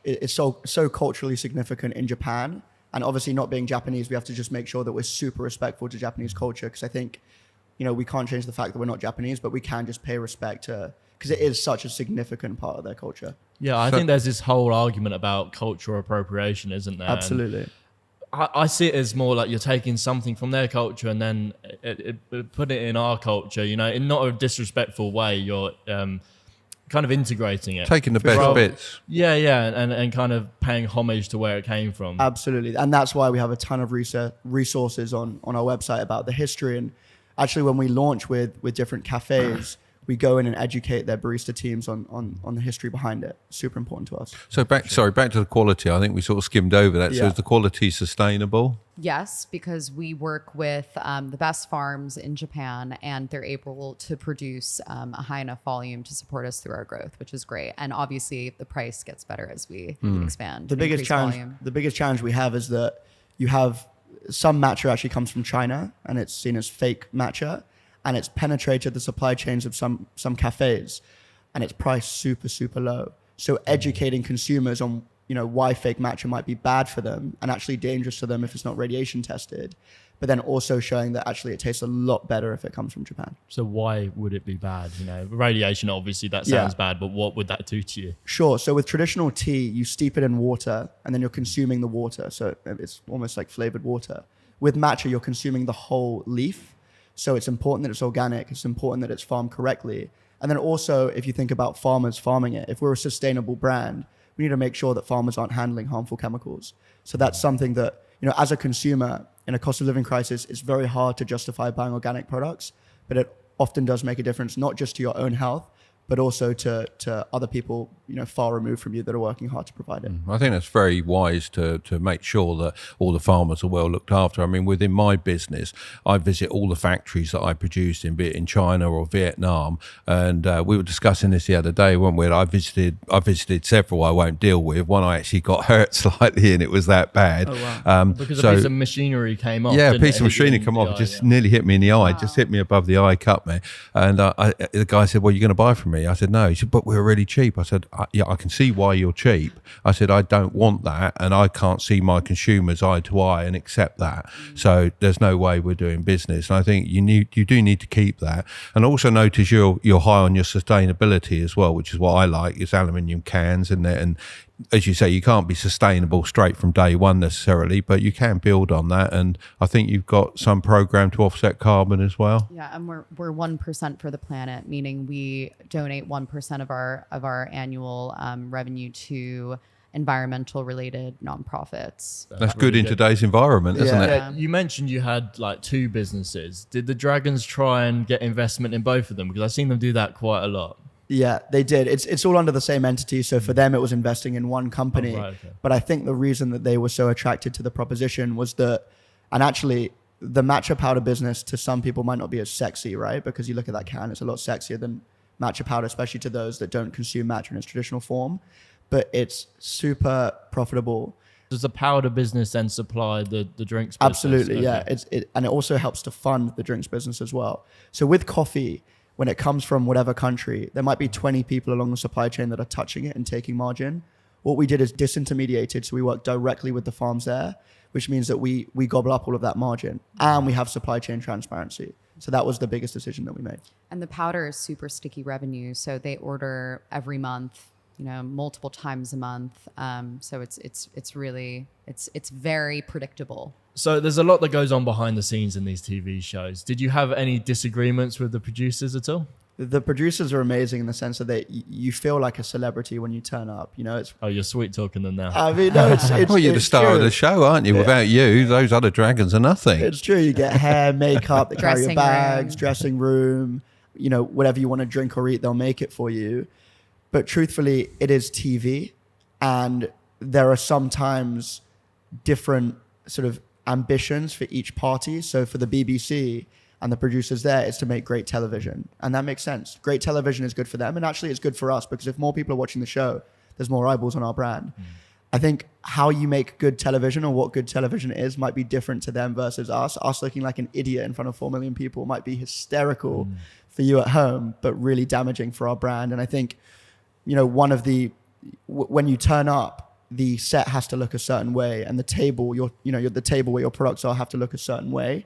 is so culturally significant in Japan, and obviously not being Japanese, we have to just make sure that we're super respectful to Japanese culture, because I think we can't change the fact that we're not Japanese, but we can just pay respect to, because it is such a significant part of their culture. Yeah, I think there's this whole argument about cultural appropriation, isn't there? And Absolutely. I see it as more like you're taking something from their culture and then put it in our culture, in not a disrespectful way. You're kind of integrating it. Taking the best sure. bits. Yeah, and kind of paying homage to where it came from. Absolutely. And that's why we have a ton of resources on our website about the history. And actually, when we launch with different cafes, we go in and educate their barista teams on the history behind it. Super important to us. So back to the quality. I think we sort of skimmed over that. So Yeah. is the quality sustainable? Yes, because we work with the best farms in Japan, and they're able to produce a high enough volume to support us through our growth, which is great. And obviously, the price gets better as we expand. The biggest challenge we have is that you have some matcha actually comes from China, and it's seen as fake matcha, and it's penetrated the supply chains of some cafes, and it's priced super, super low. So educating consumers on why fake matcha might be bad for them and actually dangerous to them if it's not radiation tested, but then also showing that actually it tastes a lot better if it comes from Japan. So why would it be bad? Radiation, obviously, that sounds bad, but what would that do to you? Sure. So with traditional tea, you steep it in water and then you're consuming the water. So it's almost like flavored water. With matcha, you're consuming the whole leaf. So it's important that it's organic. It's important that it's farmed correctly. And then also, if you think about farmers farming it, if we're a sustainable brand, we need to make sure that farmers aren't handling harmful chemicals. So that's something that, as a consumer in a cost of living crisis, it's very hard to justify buying organic products, but it often does make a difference, not just to your own health, but also to other people, far removed from you that are working hard to provide it. I think that's very wise to make sure that all the farmers are well looked after. I mean, within my business, I visit all the factories that I produce in, be it in China or Vietnam. And we were discussing this the other day, weren't we? I visited several I won't deal with. One I actually got hurt slightly, and it was that bad. Oh, wow. Because a piece of machinery came off. Yeah, a didn't piece it? of Hit you machinery in come the off. eye, It just nearly hit me in the eye. Just hit me above the eye, cut me. And the guy said, "Well, you're going to buy from me." me. I said, no. He said, but we're really cheap. I said, yeah, I can see why you're cheap. I said, I don't want that, and I can't see my consumers eye to eye and accept that. So there's no way we're doing business. And I think you do need to keep that. And also notice you're high on your sustainability as well, which is what I like. It's aluminium cans in there, and as you say, you can't be sustainable straight from day one necessarily, but you can build on that. And I think you've got some program to offset carbon as well. Yeah, and we're 1% for the planet, meaning we donate 1% of our annual revenue to environmental related nonprofits. That's good in today's environment, isn't it? Yeah. You mentioned you had like 2 businesses. Did the Dragons try and get investment in both of them? Because I've seen them do that quite a lot. Yeah, they did. It's all under the same entity. So for them, it was investing in one company. Oh, right, okay. But I think the reason that they were so attracted to the proposition was that, and actually the matcha powder business to some people might not be as sexy, right? Because you look at that can, it's a lot sexier than matcha powder, especially to those that don't consume matcha in its traditional form. But it's super profitable. Does the powder business then supply the drinks business? Absolutely, Okay. yeah. And it also helps to fund the drinks business as well. So with coffee, when it comes from whatever country, there might be 20 people along the supply chain that are touching it and taking margin. What we did is disintermediated. So we work directly with the farms there, which means that we gobble up all of that margin, and we have supply chain transparency. So that was the biggest decision that we made. And the powder is super sticky revenue. So they order every month, multiple times a month. So it's really very predictable. So there's a lot that goes on behind the scenes in these TV shows. Did you have any disagreements with the producers at all? The producers are amazing in the sense that you feel like a celebrity when you turn up. It's. Oh, you're sweet talking them now. I mean, no, it's Well, you're the it's star true. of the show, aren't you? Yeah. Without you, those other dragons are nothing. It's true. You get hair, makeup, they carry your Dressing bags, room. dressing room, whatever you want to drink or eat, they'll make it for you. But truthfully, it is TV, and there are sometimes different sort of ambitions for each party. So for the BBC and the producers there, it's to make great television. And that makes sense. Great television is good for them. And actually it's good for us, because if more people are watching the show, there's more eyeballs on our brand. I think how you make good television or what good television is might be different to them versus us. Us looking like an idiot in front of 4 million people might be hysterical for you at home, but really damaging for our brand. And I think, when you turn up, the set has to look a certain way, and the table, the table where your products are have to look a certain way,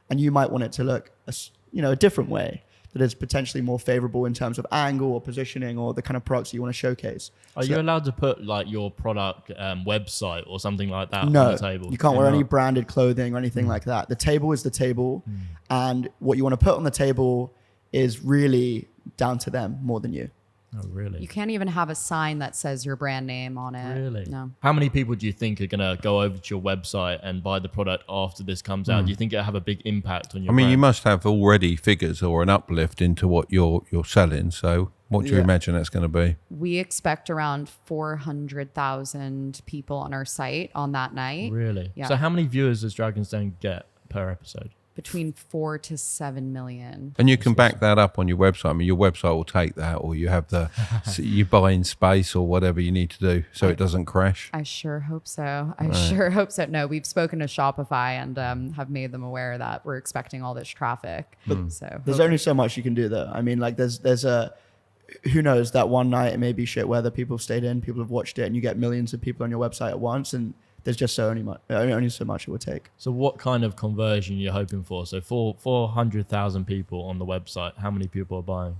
and you might want it to look a different way that is potentially more favorable in terms of angle or positioning or the kind of products you want to showcase. Are you allowed to put like your product website or something like that on No, the table? you can't wear You're any not? branded clothing or anything like that. The table is the table, and what you want to put on the table is really down to them more than you. Oh, really? You can't even have a sign that says your brand name on it. Really? No. How many people do you think are going to go over to your website and buy the product after this comes out? Do you think it'll have a big impact on your I mean, you brand? must have already figures or an uplift into what you're selling. So what do you Yeah. imagine that's going to be? We expect around 400,000 people on our site on that night. Really? Yeah. So how many viewers does Dragon's Den get per episode? Between 4 to 7 million. And you can back that up on your website. I mean, your website will take that, or you have so you buy in space or whatever you need to do so it doesn't crash. I sure hope so. I sure hope so. No, we've spoken to Shopify and have made them aware that we're expecting all this traffic. So There's only so much you can do though. I mean, like there's a, who knows, that one night it may be shit weather, people have stayed in, people have watched it, and you get millions of people on your website at once, and there's just only so much it would take. So what kind of conversion you're hoping for? So for 400,000 people on the website, how many people are buying?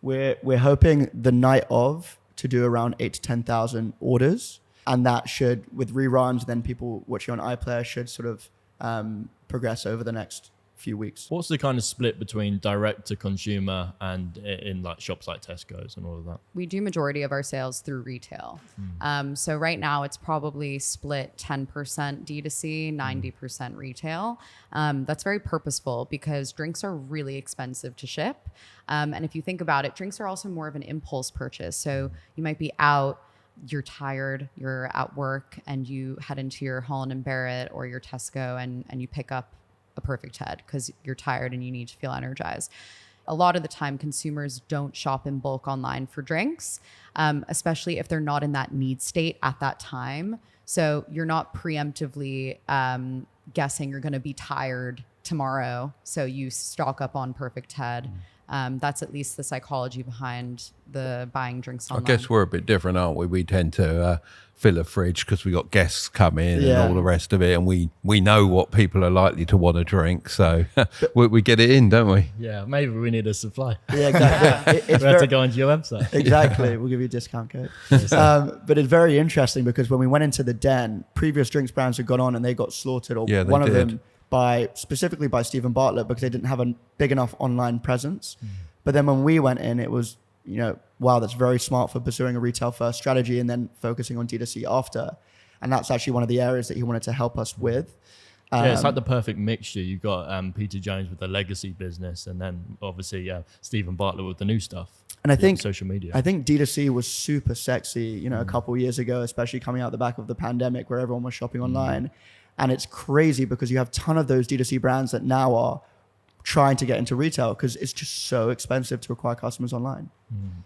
We're hoping the night of to do around 8 to 10,000 orders, and that should, with reruns, then people watching on iPlayer should sort of progress over the next few weeks. What's the kind of split between direct to consumer and in like shops like Tesco's and all of that? we do majority of our sales through retail. So right now it's probably split 10% D2C, 90% retail. That's very purposeful because drinks are really expensive to ship. And if you think about it, drinks are also more of an impulse purchase. So you might be out, you're tired, you're at work, and you head into your Holland & Barrett or your Tesco and you pick up a PerfectTed because you're tired and you need to feel energized. A lot of the time, consumers don't shop in bulk online for drinks, especially if they're not in that need state at that time. So you're not preemptively guessing you're going to be tired tomorrow. So you stock up on PerfectTed That's at least the psychology behind the buying drinks online. I guess we're a bit different, aren't we? We tend to fill a fridge because we got guests come in and all the rest of it, and we know what people are likely to want to drink, so we get it in, don't we? Yeah, maybe we need a supply. Yeah, exactly. We have to go onto your website. Exactly. We'll give you a discount code. But it's very interesting because when we went into the den, previous drinks brands had gone on and they got slaughtered, or one of them specifically by Stephen Bartlett, because they didn't have a big enough online presence. But then when we went in, it was, wow, that's very smart for pursuing a retail first strategy and then focusing on D2C after. And that's actually one of the areas that he wanted to help us with. Yeah, it's like the perfect mixture. You've got Peter Jones with the legacy business, and then obviously Stephen Bartlett with the new stuff. And I think social media. I think D2C was super sexy, a couple of years ago, especially coming out the back of the pandemic where everyone was shopping online. And it's crazy because you have a ton of those D2C brands that now are trying to get into retail because it's just so expensive to acquire customers online.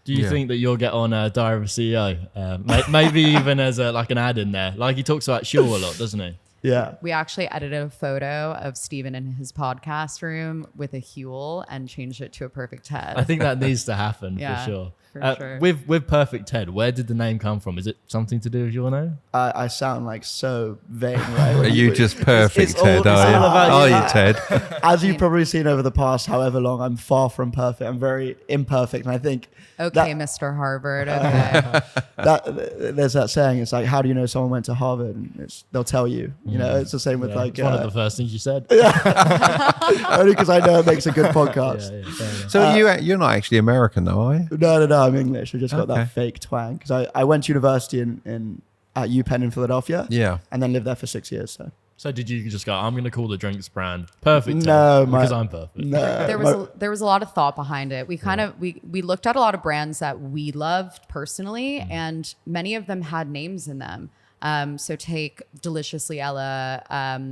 Do you think that you'll get on Diary of a CEO? Maybe even as like an ad in there. Like he talks about Sure a lot, doesn't he? Yeah. We actually edited a photo of Steven in his podcast room with a Huel and changed it to a PerfectTed. I think that needs to happen for sure. Sure. With PerfectTed, where did the name come from? Is it something to do with your name? I sound like so vain, right? Are you just perfect, it's all- Ted? it's all about Are you. you, Ted? As you've probably seen over the past however long, I'm far from perfect. I'm very imperfect. And I think Okay, Mr. Harvard. Okay. there's that saying, it's like, how do you know someone went to Harvard? And they'll tell you. It's the same with It's one of the first things you said. only because I know it makes a good podcast. Fair enough. So you're not actually American, though, are you? No, I'm English. I just got Okay. that fake twang because I went to university at UPenn in Philadelphia. Yeah. And then lived there for 6 years. So did you just go, I'm going to call the drinks brand PerfectTed No, because I'm perfect? No, There was a lot of thought behind it. We kind of we looked at a lot of brands that we loved personally, and many of them had names in them. So take Deliciously Ella,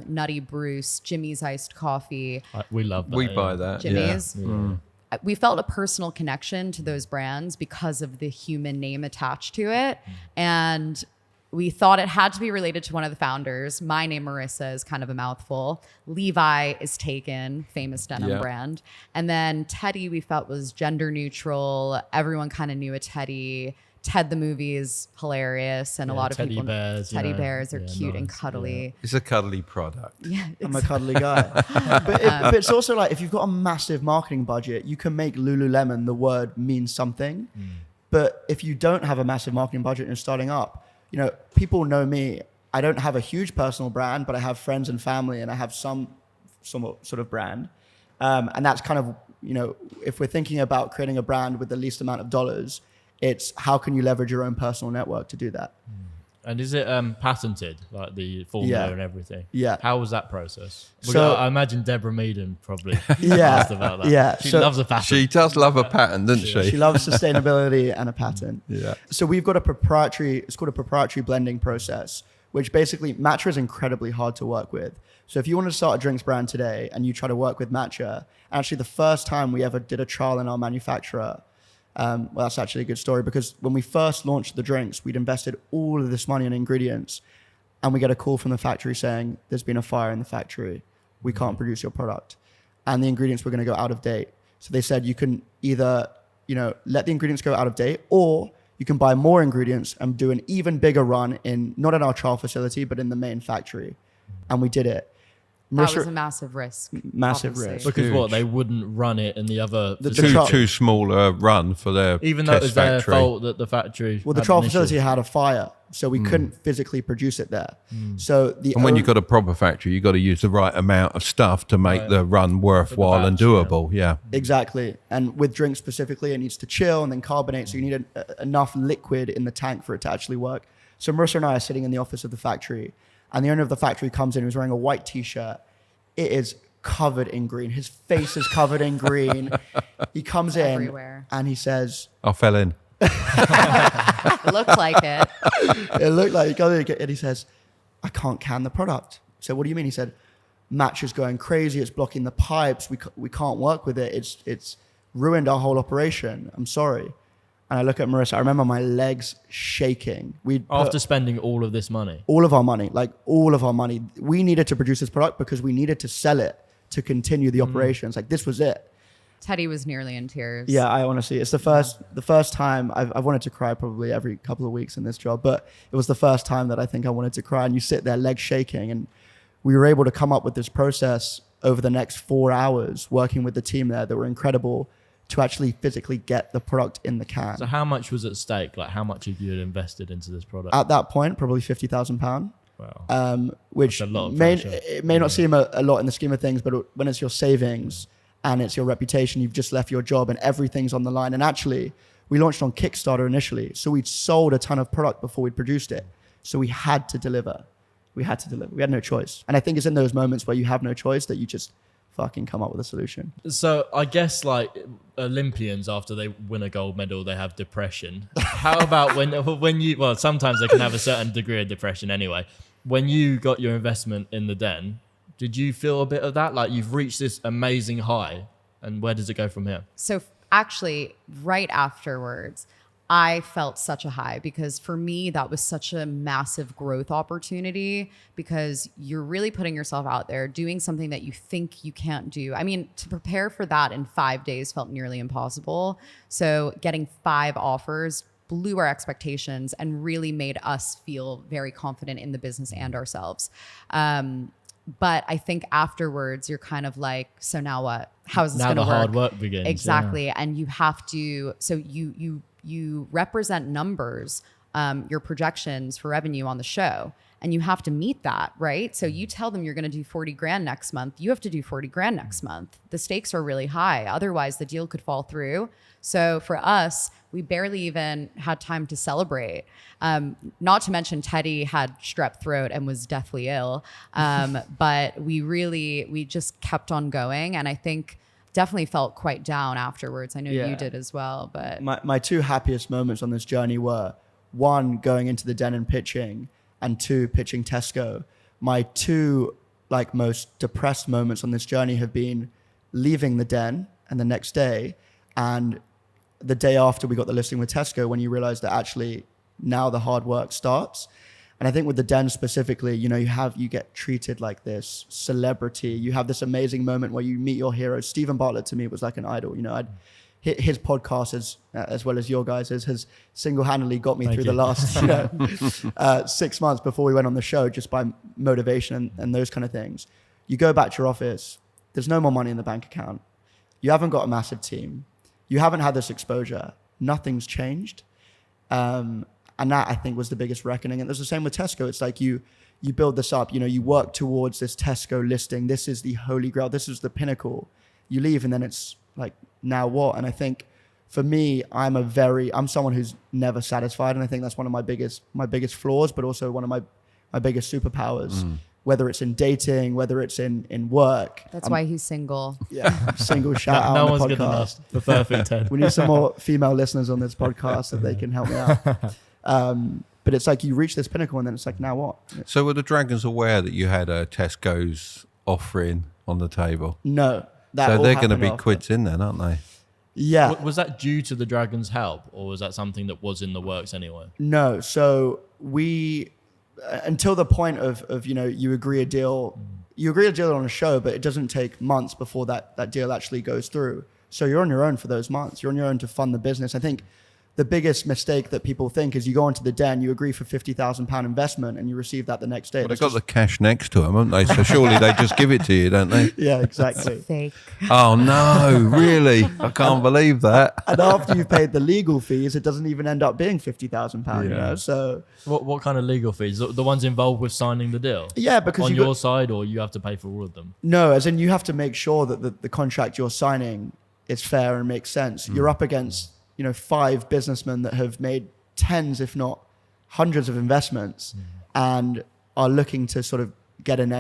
Nutty Bruce, Jimmy's Iced Coffee. We love that. We buy that. Jimmy's. Yeah. We felt a personal connection to those brands because of the human name attached to it. And we thought it had to be related to one of the founders. My name, Marisa, is kind of a mouthful. Levi is Taken, famous denim brand. And then Teddie, we felt was gender neutral. Everyone kind of knew a Teddie. Ted the movie is hilarious, and a lot of teddy people. Bears, Teddy bears are cute and nice, cuddly. It's a cuddly product. Yeah, I'm a cuddly guy. but it's also like, if you've got a massive marketing budget, you can make Lululemon, the word, mean something. But if you don't have a massive marketing budget and you're starting up, people know me. I don't have a huge personal brand, but I have friends and family, and I have some sort of brand. And that's kind of, if we're thinking about creating a brand with the least amount of dollars, it's how can you leverage your own personal network to do that? And is it patented, like the formula and everything? Yeah. How was that process? So- I imagine Deborah Meaden probably Yeah. asked about that. Yeah. She So- loves a patent. She does love a pattern, doesn't she? She loves sustainability and a patent. Yeah. So we've got it's called a proprietary blending process, which basically Matcha is incredibly hard to work with. So if you want to start a drinks brand today and you try to work with Matcha, actually the first time we ever did a trial in our manufacturer, well, that's actually a good story, because when we first launched the drinks, we'd invested all of this money in ingredients, and we get a call from the factory saying, there's been a fire in the factory. We can't produce your product. And the ingredients were going to go out of date. So they said, you can either, let the ingredients go out of date, or you can buy more ingredients and do an even bigger run not in our trial facility, but in the main factory. And we did it. That was a massive risk. Massive obviously. risk. Because Huge. what, they wouldn't run it in the other The facility? Too small a run for their Even though it test was their factory. fault that the factory Well, the had trial an issue. facility had a fire, so we couldn't physically produce it there. So And when you've got a proper factory, you've got to use the right amount of stuff to make the run worthwhile and batch, yeah. doable. Yeah. Exactly. And with drinks specifically, it needs to chill and then carbonate. So you need enough liquid in the tank for it to actually work. So Marissa and I are sitting in the office of the factory, and the owner of the factory comes in, who's wearing a white t-shirt. It is covered in green. His face is covered in green. He comes in Everywhere. and he says, I fell in. It looked like it. it looked like he comes in and he says, I can't can the product. So what do you mean? He said, Matcha's going crazy. It's blocking the pipes. We can't work with it. It's ruined our whole operation. I'm sorry. And I look at Marissa. I remember my legs shaking. After spending all of this money. all of our money. We needed to produce this product because we needed to sell it to continue the operations. Like, this was it. Teddie was nearly in tears. Yeah, I honestly, it's the first time I've wanted to cry probably every couple of weeks in this job, but it was the first time that I think I wanted to cry. And you sit there, legs shaking, and we were able to come up with this process over the next 4 hours, working with the team there that were incredible to actually physically get the product in the can. So how much was at stake? Like, how much have you invested into this product? At that point, probably £50,000. Wow. Which That's a lot of may, pressure. it may not seem a lot in the scheme of things, but when it's your savings and it's your reputation, you've just left your job and everything's on the line. And actually, we launched on Kickstarter initially, so we'd sold a ton of product before we'd produced it. So we had to deliver. We had no choice. And I think it's in those moments where you have no choice that you just fucking come up with a solution. So I guess like Olympians, after they win a gold medal, they have depression. How about when you, well, sometimes they can have a certain degree of depression anyway. When you got your investment in the den, did you feel a bit of that? Like, you've reached this amazing high, and where does it go from here? So actually, right afterwards, I felt such a high, because for me, that was such a massive growth opportunity, because you're really putting yourself out there, doing something that you think you can't do. I mean, to prepare for that in 5 days felt nearly impossible. So getting 5 offers blew our expectations and really made us feel very confident in the business and ourselves. But I think afterwards, you're kind of like, so now what? How is this going to work? Now the hard work begins. Exactly. Yeah. And you have to, so you represent numbers, your projections for revenue on the show, and you have to meet that, right? So you tell them you're going to do 40 grand next month. You have to do 40 grand next month. The stakes are really high. Otherwise, the deal could fall through. So for us, we barely even had time to celebrate. Not to mention Teddie had strep throat and was deathly ill. But we just kept on going. And I think definitely felt quite down afterwards. I know you did as well. But my 2 happiest moments on this journey were, 1, going into the den and pitching, and 2, pitching Tesco. My 2 most depressed moments on this journey have been leaving the den and the next day, and the day after we got the listing with Tesco, when you realize that actually now the hard work starts. And I think with the den specifically, you get treated like this celebrity. You have this amazing moment where you meet your heroes. Stephen Bartlett to me was like an idol. His podcast, as well as your guys', has single-handedly got me through the last 6 months before we went on the show, just by motivation and those kind of things. You go back to your office, there's no more money in the bank account. You haven't got a massive team. You haven't had this exposure. Nothing's changed. And that, I think, was the biggest reckoning. And it's the same with Tesco. It's like you build this up, you work towards this Tesco listing. This is the holy grail. This is the pinnacle. You leave, and then it's like, now what? And I think for me, I'm someone who's never satisfied. And I think that's one of my biggest flaws, but also one of my biggest superpowers, whether it's in dating, whether it's in work. that's why he's single. Yeah. Single shout out No on one's the good enough podcast. for PerfectTed. We need some more female listeners on this podcast that they can help me out. But it's like you reach this pinnacle, and then it's like, now what? So were the Dragons aware that you had a Tesco's offering on the table? No. So they're going to be quids in then, aren't they? Yeah. Was that due to the Dragons' help, or was that something that was in the works anyway? No. So we, until the point of you agree a deal on a show, but it doesn't take months before that deal actually goes through. So you're on your own for those months. You're on your own to fund the business. I think the biggest mistake that people think is you go into the den, you agree for £50,000 investment, and you receive that the next day. Well, they've got the cash next to them, haven't they? So surely they just give it to you, don't they? Yeah, exactly. Fake. Oh, no, really? I can't believe that. And after you've paid the legal fees, it doesn't even end up being £50,000. So What kind of legal fees? The ones involved with signing the deal? yeah, because On your side, or you have to pay for all of them? no, as in you have to make sure that the contract you're signing is fair and makes sense. You're up against 5 businessmen that have made tens, if not hundreds of investments, and are looking to sort of get an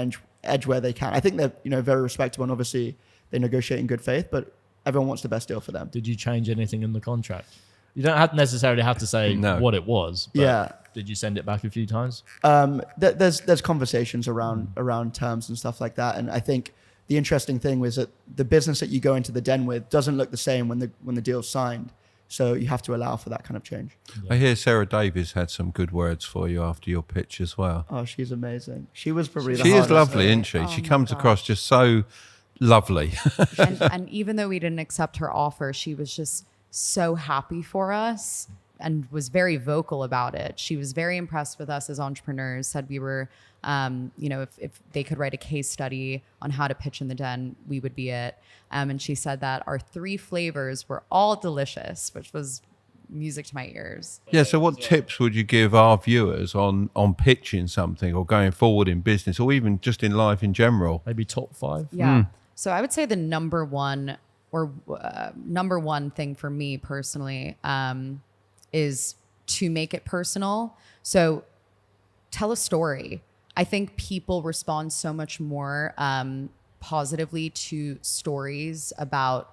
edge where they can. I think they're very respectable, and obviously they negotiate in good faith, but everyone wants the best deal for them. Did you change anything in the contract? You don't necessarily have to say what it was. But Yeah. Did you send it back a few times? There's conversations around terms and stuff like that, and I think the interesting thing was that the business that you go into the den with doesn't look the same when the deal's signed. So you have to allow for that kind of change. I hear Sarah Davies had some good words for you after your pitch as well. Oh, she's amazing. She was probably She is lovely, isn't she? Oh She my comes gosh. across just so lovely. And even though we didn't accept her offer, she was just so happy for us and was very vocal about it. She was very impressed with us as entrepreneurs, said we were, if they could write a case study on how to pitch in the den, we would be it. And she said that our 3 flavors were all delicious, which was music to my ears. Yeah, so what tips would you give our viewers on pitching something or going forward in business or even just in life in general? Maybe top 5? Yeah. So I would say the number one thing for me personally is to make it personal. So tell a story. I think people respond so much more positively to stories about,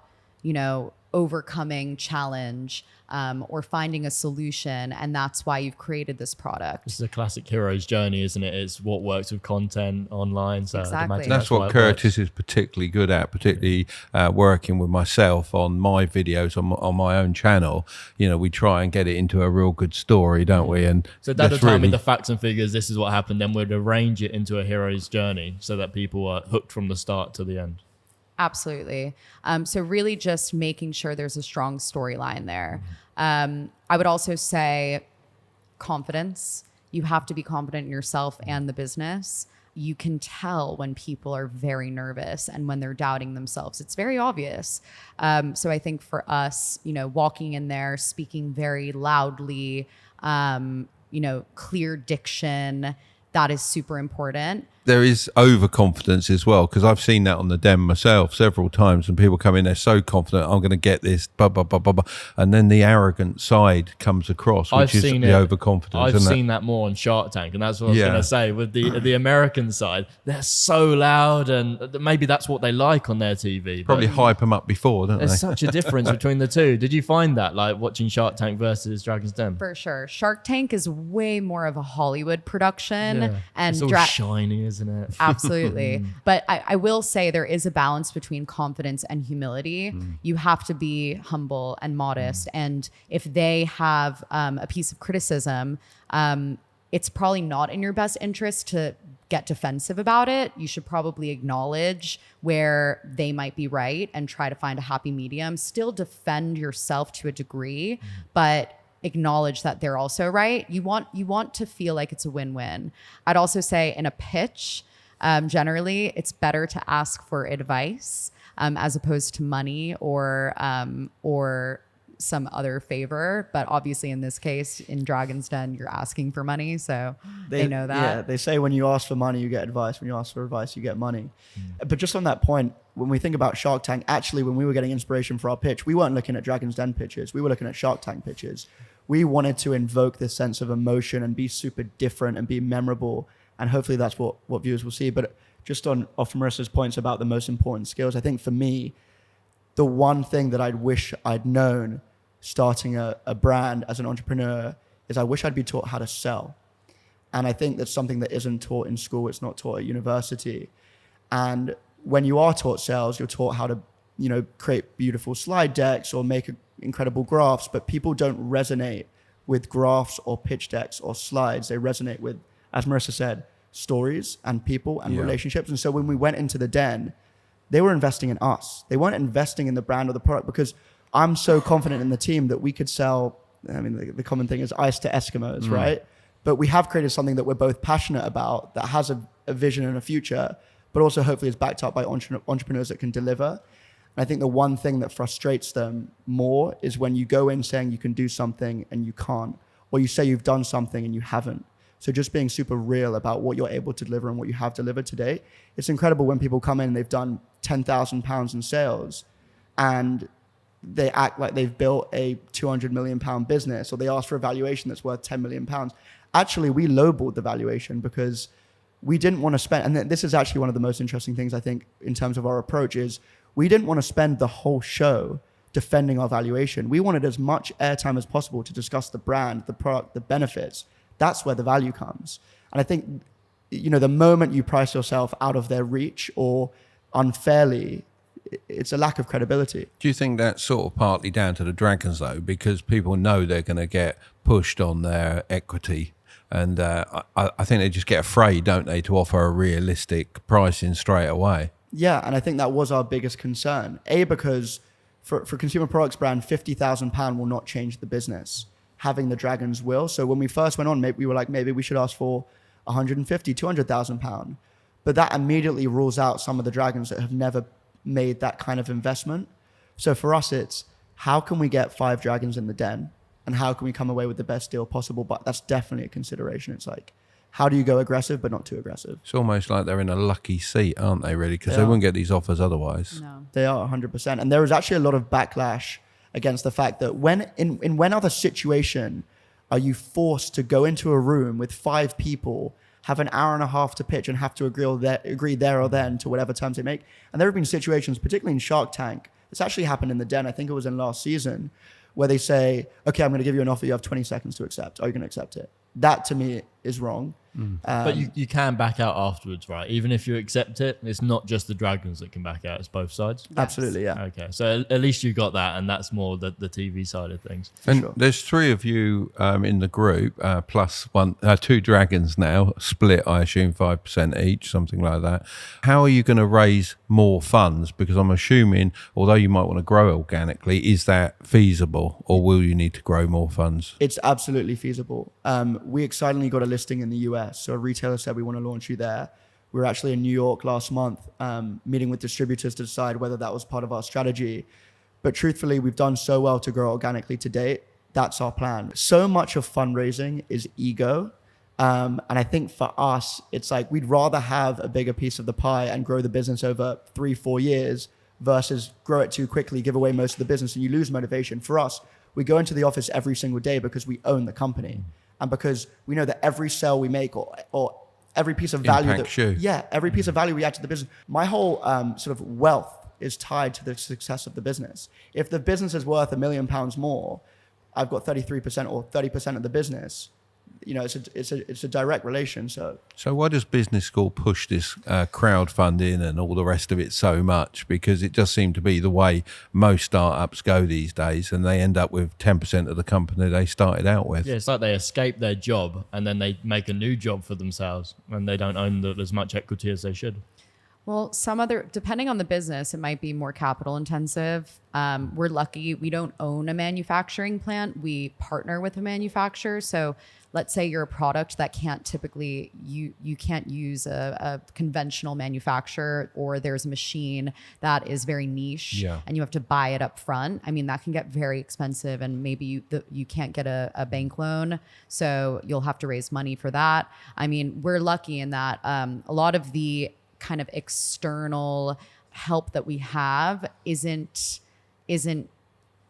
overcoming challenge or finding a solution. And that's why you've created this product. This is a classic hero's journey, isn't it? It's what works with content online. So Exactly. That's what Curtis is particularly good at, particularly working with myself on my videos on my own channel. We try and get it into a real good story, don't we? And so Dad will tell me the facts and figures, this is what happened, then we'd arrange it into a hero's journey so that people are hooked from the start to the end. Absolutely. So really just making sure there's a strong storyline there. I would also say confidence. You have to be confident in yourself and the business. You can tell when people are very nervous and when they're doubting themselves. It's very obvious. So I think for us, walking in there, speaking very loudly, clear diction, that is super important. There is overconfidence as well, because I've seen that on the den myself several times, and people come in, they're so confident, I'm going to get this, blah, blah, blah, blah, blah. And then the arrogant side comes across, which is the overconfidence. I've seen that more on Shark Tank, and that's what I was going to say. With the American side, they're so loud, and maybe that's what they like on their TV. Probably hype them up before, don't they? There's such a difference between the two. Did you find that, like watching Shark Tank versus Dragon's Den? For sure. Shark Tank is way more of a Hollywood production. Yeah. And it's all shiny, isn't it? Absolutely. But I will say there is a balance between confidence and humility. You have to be humble and modest. And if they have a piece of criticism, it's probably not in your best interest to get defensive about it. You should probably acknowledge where they might be right and try to find a happy medium. Still defend yourself to a degree, but acknowledge that they're also right. You want to feel like it's a win-win. I'd also say in a pitch, generally it's better to ask for advice as opposed to money or some other favor. But obviously in this case, in Dragon's Den, you're asking for money. So they know that. Yeah, they say when you ask for money, you get advice. When you ask for advice, you get money. But just on that point, when we think about Shark Tank, actually, when we were getting inspiration for our pitch, we weren't looking at Dragon's Den pitches. We were looking at Shark Tank pitches. We wanted to invoke this sense of emotion and be super different and be memorable. And hopefully that's what viewers will see. But just off Marissa's points about the most important skills, I think for me, the one thing that I'd wish I'd known starting a brand as an entrepreneur is I wish I'd be taught how to sell. And I think that's something that isn't taught in school. It's not taught at university. And when you are taught sales, you're taught how to, create beautiful slide decks or make incredible graphs, but people don't resonate with graphs or pitch decks or slides. They resonate with, as Marisa said, stories and people and relationships. And so when we went into the den, they were investing in us. They weren't investing in the brand or the product, because I'm so confident in the team that we could sell, the common thing is ice to Eskimos, right? But we have created something that we're both passionate about, that has a vision and a future, but also hopefully is backed up by entrepreneurs that can deliver. And I think the one thing that frustrates them more is when you go in saying you can do something and you can't, or you say you've done something and you haven't. So just being super real about what you're able to deliver and what you have delivered today. It's incredible when people come in and they've done £10,000 in sales and they act like they've built a £200 million business, or they ask for a valuation that's worth £10 million. Actually, we lowballed the valuation because we didn't want to spend, and this is actually one of the most interesting things I think in terms of our approach, is we didn't want to spend the whole show defending our valuation. We wanted as much airtime as possible to discuss the brand, the product, the benefits. That's where the value comes. And I think, the moment you price yourself out of their reach or unfairly, it's a lack of credibility. Do you think that's sort of partly down to the Dragons, though, because people know they're going to get pushed on their equity? And I think they just get afraid, don't they, to offer a realistic pricing straight away? Yeah, and I think that was our biggest concern. Because for consumer products brand, £50,000 will not change the business. Having the dragons will. So when we first went on, maybe we should ask for £150,000, £200,000. But that immediately rules out some of the dragons that have never made that kind of investment. So for us, it's how can we get 5 dragons in the den, and how can we come away with the best deal possible? But that's definitely a consideration. It's like, how do you go aggressive but not too aggressive? It's almost like they're in a lucky seat, aren't they, really? Because they are. wouldn't get these offers otherwise. No. They are 100%. And there was actually a lot of backlash against the fact that when other situation are you forced to go into a room with 5 people, have an hour and a half to pitch, and have to agree there or then to whatever terms they make. And there have been situations, particularly in Shark Tank, it's actually happened in the den, I think it was in last season, where they say, okay, I'm going to give you an offer, you have 20 seconds to accept. Are you going to accept it? That to me is wrong. But you can back out afterwards, right? Even if you accept it, it's not just the dragons that can back out, it's both sides. Yes. Absolutely, yeah. Okay, so at least you got that, and that's more the TV side of things. And Sure. there's 3 of you in the group, plus 2 dragons now, split, I assume 5% each, something like that. How are you going to raise more funds? Because I'm assuming, although you might want to grow organically, is that feasible, or will you need to grow more funds? It's absolutely feasible. We excitedly got a listing in the US. So a retailer said, we want to launch you there. We were actually in New York last month, meeting with distributors to decide whether that was part of our strategy. But truthfully, we've done so well to grow organically to date. That's our plan. So much of fundraising is ego. And I think for us, it's like we'd rather have a bigger piece of the pie and grow the business over 3-4 years versus grow it too quickly, give away most of the business, and you lose motivation. For us, we go into the office every single day because we own the company. And because we know that every sale we make or every piece of value every piece of value we add to the business, my whole sort of wealth is tied to the success of the business. If the business is worth £1 million more, I've got 33% or 30% of the business. You know, it's a direct relation. So why does business school push this crowdfunding and all the rest of it so much? Because it does seem to be the way most startups go these days, and they end up with 10% of the company they started out with. Yeah, it's like they escape their job and then they make a new job for themselves, and they don't own as much equity as they should. Well, depending on the business, it might be more capital intensive. We're lucky we don't own a manufacturing plant. We partner with a manufacturer. So let's say you're a product that can't typically, you can't use a conventional manufacturer, or there's a machine that is very niche and you have to buy it up front. I mean, that can get very expensive, and maybe you can't get a bank loan. So you'll have to raise money for that. I mean, we're lucky in that a lot of the kind of external help that we have isn't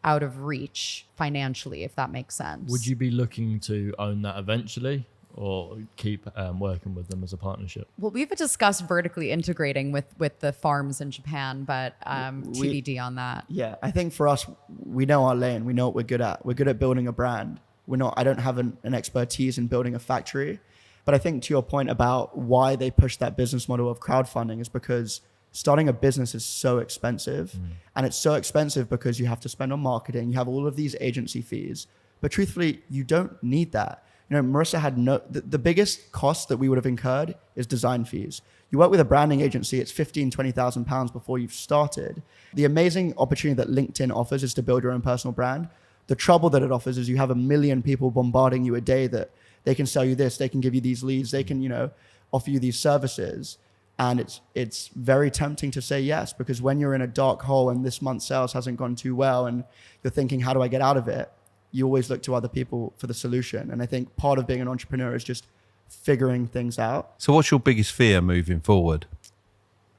out of reach financially, if that makes sense. Would you be looking to own that eventually, or keep working with them as a partnership? Well, we've discussed vertically integrating with the farms in Japan, but TBD on that. yeah, I think for us, we know our lane. We know what we're good at. We're good at building a brand. I don't have an expertise in building a factory. But I think to your point about why they push that business model of crowdfunding is because starting a business is so expensive. And it's so expensive because you have to spend on marketing. You have all of these agency fees. But truthfully, you don't need that. You know, Marisa had the biggest cost that we would have incurred is design fees. You work with a branding agency, it's £15,000, £20,000 before you've started. The amazing opportunity that LinkedIn offers is to build your own personal brand. The trouble that it offers is you have 1 million people bombarding you a day that they can sell you this, they can give you these leads, they can, offer you these services. And it's very tempting to say yes, because when you're in a dark hole and this month's sales hasn't gone too well and you're thinking, how do I get out of it? You always look to other people for the solution. And I think part of being an entrepreneur is just figuring things out. So what's your biggest fear moving forward?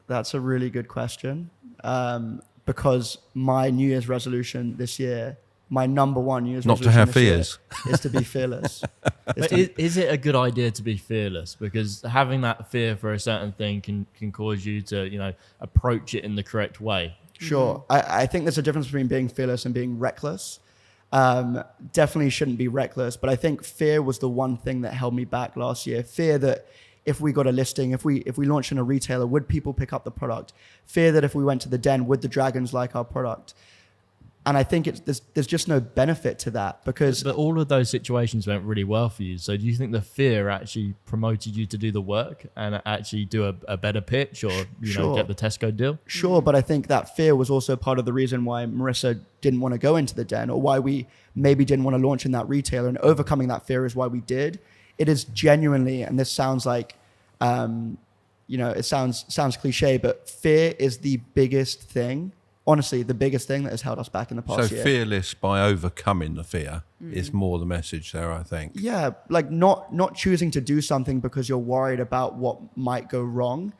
That's a really good question. Because my New Year's resolution this year, my number one New Year's Not to resolution have this year fears. is to be fearless. But is it a good idea to be fearless? Because having that fear for a certain thing can cause you to, approach it in the correct way. Sure. I think there's a difference between being fearless and being reckless. Definitely shouldn't be reckless, but I think fear was the one thing that held me back last year. Fear that if we got a listing, if we launched in a retailer, would people pick up the product? Fear that if we went to the den, would the dragons like our product? And I think there's just no benefit to that because But all of those situations went really well for you. So do you think the fear actually promoted you to do the work and actually do a better pitch or Sure. get the Tesco deal? sure, but I think that fear was also part of the reason why Marisa didn't want to go into the den, or why we maybe didn't want to launch in that retailer, and overcoming that fear is why we did. It is genuinely, and this sounds like, it sounds cliche, but fear is the biggest thing. Honestly, the biggest thing that has held us back in the past So year. fearless by overcoming the fear is more the message there, I think. Yeah, like not choosing to do something because you're worried about what might go wrong.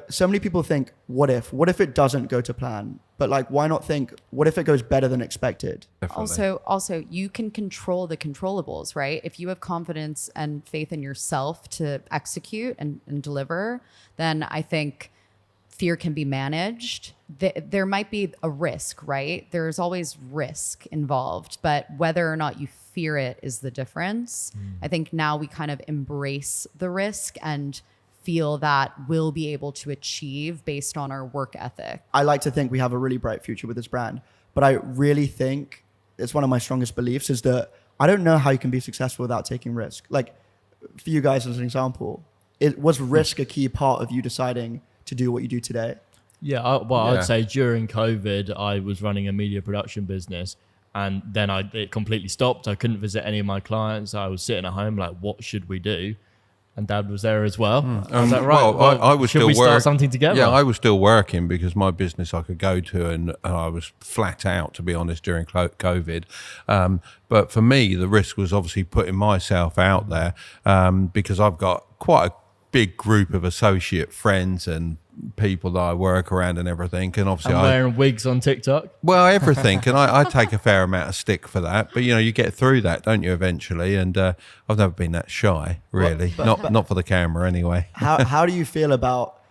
So many people think, what if it doesn't go to plan? But like, why not think, what if it goes better than expected? Definitely. Also, you can control the controllables, right? If you have confidence and faith in yourself to execute and deliver, then I think fear can be managed. There might be a risk, right? There's always risk involved, but whether or not you fear it is the difference. I think now we kind of embrace the risk and feel that we'll be able to achieve based on our work ethic. I like to think we have a really bright future with this brand, but I really think it's one of my strongest beliefs is that I don't know how you can be successful without taking risk. Like for you guys as an example, was risk a key part of you deciding to do what you do today? Yeah, I'd say during COVID, I was running a media production business, and then it completely stopped. I couldn't visit any of my clients. I was sitting at home like, what should we do? And Dad was there as well. I was like, right, well, I was should still we start something together? Yeah, I was still working because my business I could go to, and I was flat out, to be honest, during COVID. But for me, the risk was obviously putting myself out there because I've got quite a big group of associate friends and people that I work around and everything. And obviously I'm wearing wigs on TikTok. Well, everything. And I take a fair amount of stick for that. But, you get through that, don't you, eventually? And I've never been that shy, really. Not for the camera, anyway. How do you feel about,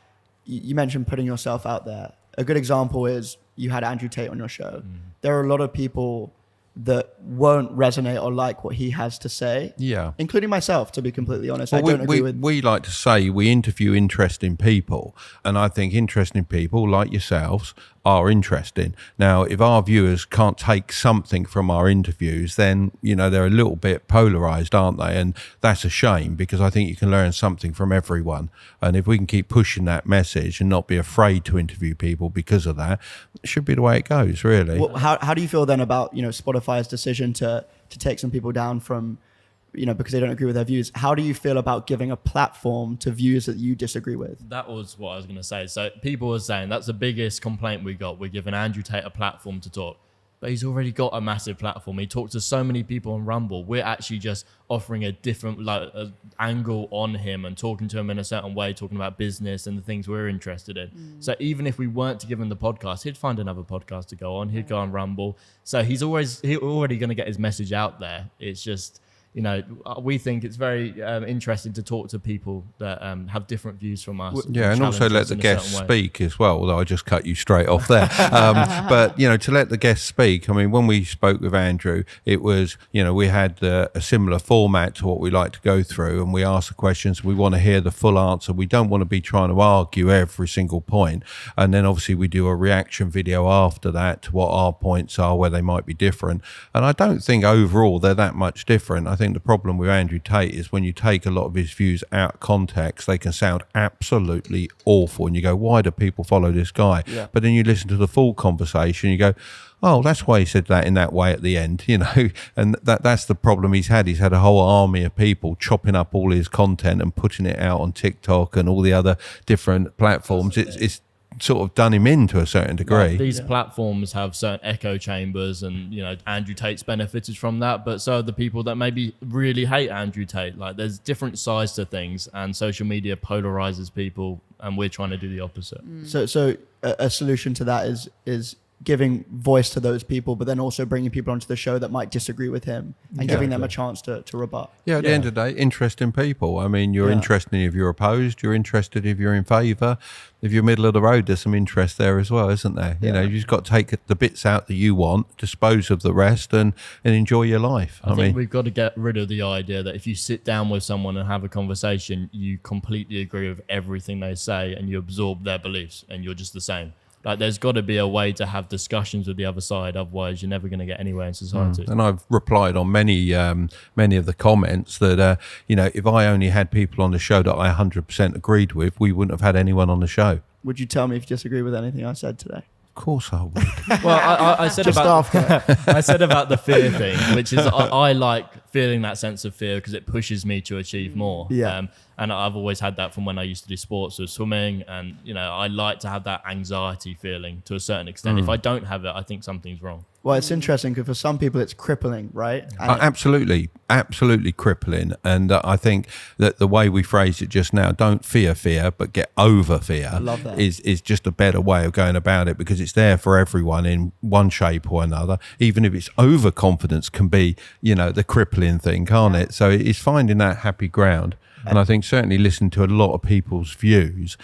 you mentioned putting yourself out there. A good example is you had Andrew Tate on your show. There are a lot of people that won't resonate or like what he has to say. Yeah. Including myself, to be completely honest. Well, I don't agree with... We like to say we interview interesting people. And I think interesting people like yourselves are interesting. Now, if our viewers can't take something from our interviews, then, they're a little bit polarized, aren't they? And that's a shame because I think you can learn something from everyone. And if we can keep pushing that message and not be afraid to interview people because of that, it should be the way it goes, really. Well, how do you feel then about, Spotify's decision to take some people down from, because they don't agree with their views? How do you feel about giving a platform to views that you disagree with? That was what I was going to say. So people were saying that's the biggest complaint we got. We're giving Andrew Tate a platform to talk. But he's already got a massive platform. He talks to so many people on Rumble. We're actually just offering a different angle on him and talking to him in a certain way, talking about business and the things we're interested in. So even if we weren't to give him the podcast, he'd find another podcast to go on. He'd go on Rumble. So he's already going to get his message out there. It's just... we think it's very interesting to talk to people that have different views from us. Yeah, and also let the guests speak as well, although I just cut you straight off there. But, to let the guests speak, I mean, when we spoke with Andrew, it was, we had a similar format to what we like to go through, and we ask the questions. We want to hear the full answer. We don't want to be trying to argue every single point. And then obviously we do a reaction video after that to what our points are, where they might be different. And I don't think overall they're that much different. I think the problem with Andrew Tate is when you take a lot of his views out of context, they can sound absolutely awful. And you go, why do people follow this guy? Yeah. But then you listen to the full conversation, you go, oh, that's why he said that in that way at the end, and that's the problem he's had. He's had a whole army of people chopping up all his content and putting it out on TikTok and all the other different platforms. It's sort of done him in to a certain degree. Like these platforms have certain echo chambers, and Andrew Tate's benefited from that, but so are the people that maybe really hate Andrew Tate. Like there's different sides to things, and social media polarizes people, and we're trying to do the opposite. So a solution to that is giving voice to those people, but then also bringing people onto the show that might disagree with him and giving them a chance to rebut. Yeah, at the end of the day, interesting people. I mean, you're interested if you're opposed, you're interested if you're in favour. If you're middle of the road, there's some interest there as well, isn't there? You've just got to take the bits out that you want, dispose of the rest, and enjoy your life. I think we've got to get rid of the idea that if you sit down with someone and have a conversation, you completely agree with everything they say and you absorb their beliefs and you're just the same. Like, there's got to be a way to have discussions with the other side. Otherwise, you're never going to get anywhere in society. And I've replied on many of the comments that, if I only had people on the show that I 100% agreed with, we wouldn't have had anyone on the show. Would you tell me if you disagree with anything I said today? Of course I would. Well, I said Just about after. I said about the fear thing, which is I like feeling that sense of fear because it pushes me to achieve more. Yeah. And I've always had that from when I used to do sports or swimming, and I like to have that anxiety feeling to a certain extent. If I don't have it, I think something's wrong. Well, it's interesting because for some people it's crippling, right? And Absolutely crippling. And I think that the way we phrased it just now, don't fear fear, but get over fear, I love that. is just a better way of going about it, because it's there for everyone in one shape or another. Even if it's overconfidence can be, the crippling thing, can't it? So it's finding that happy ground. And I think certainly listening to a lot of people's views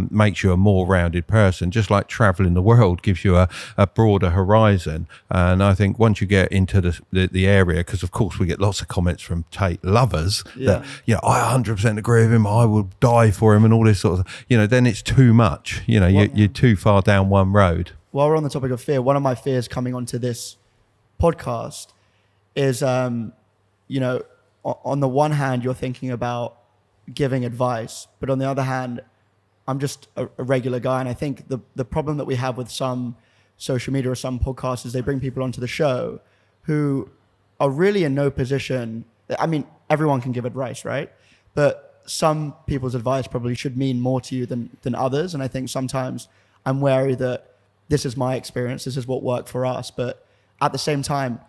makes you a more rounded person, just like traveling the world gives you a broader horizon. And I think once you get into the area, because of course we get lots of comments from Tate lovers that, I 100% agree with him, I would die for him and all this sort of, then it's too much. You're too far down one road. While we're on the topic of fear, one of my fears coming onto this podcast is, on the one hand, you're thinking about giving advice, but on the other hand, I'm just a regular guy. And I think the problem that we have with some social media or some podcasts is they bring people onto the show who are really in no position. I mean, everyone can give advice, right? But some people's advice probably should mean more to you than others. And I think sometimes I'm wary that this is my experience, this is what worked for us. But at the same time,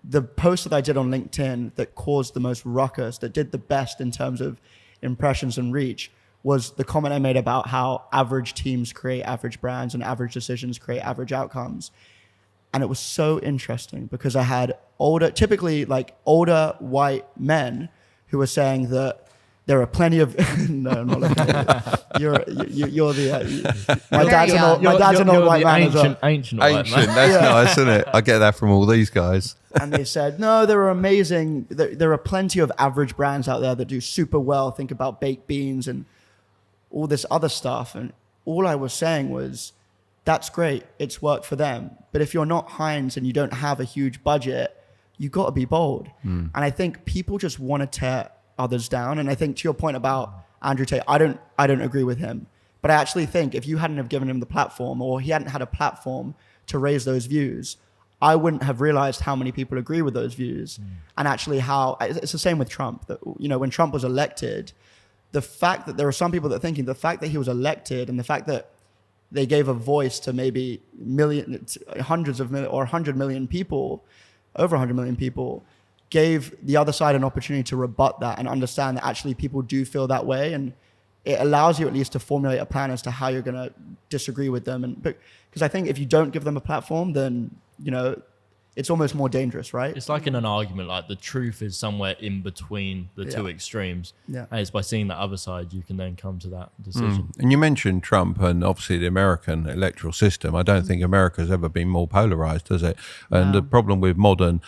the post that I did on LinkedIn that caused the most ruckus, that did the best in terms of impressions and reach, was the comment I made about how average teams create average brands and average decisions create average outcomes. And it was so interesting because I had typically older white men who were saying that there are plenty of no, I'm not looking at you. You're the my dad's an old white man as well. Ancient white man. That's nice, isn't it? I get that from all these guys. And they said, no, there are amazing. There are plenty of average brands out there that do super well. Think about baked beans and all this other stuff. And all I was saying was, that's great. It's worked for them. But if you're not Heinz and you don't have a huge budget, you got to be bold. And I think people just want to tear others down. And I think to your point about Andrew Tate, I don't agree with him. But I actually think if you hadn't have given him the platform, or he hadn't had a platform to raise those views, I wouldn't have realized how many people agree with those views. And actually how it's the same with Trump. That, when Trump was elected, the fact that there are some people that are thinking the fact that he was elected and the fact that they gave a voice to maybe hundreds of million or 100 million people, over 100 million people, gave the other side an opportunity to rebut that and understand that actually people do feel that way. And it allows you at least to formulate a plan as to how you're going to disagree with them. And because I think if you don't give them a platform, then, it's almost more dangerous, right? It's like in an argument, like the truth is somewhere in between the two extremes. Yeah. And it's by seeing that other side, you can then come to that decision. And you mentioned Trump and obviously the American electoral system. I don't think America's ever been more polarized, has it? And the problem with modern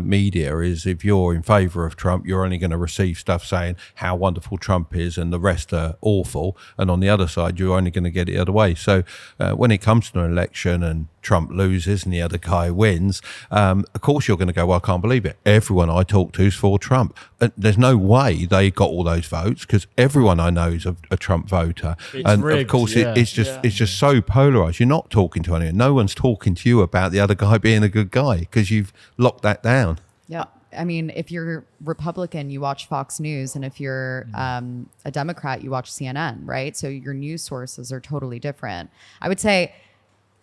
media is if you're in favor of Trump, you're only going to receive stuff saying how wonderful Trump is and the rest are awful. And on the other side, you're only going to get it the other way. So when it comes to an election and Trump loses and the other guy wins, of course you're going to go, well, I can't believe it. Everyone I talk to is for Trump. There's no way they got all those votes because everyone I know is a Trump voter. It's rigged, of course, it's just so polarized. You're not talking to anyone. No one's talking to you about the other guy being a good guy because you've locked that down. Yeah. I mean, if you're Republican, you watch Fox News. And if you're a Democrat, you watch CNN, right? So your news sources are totally different. I would say,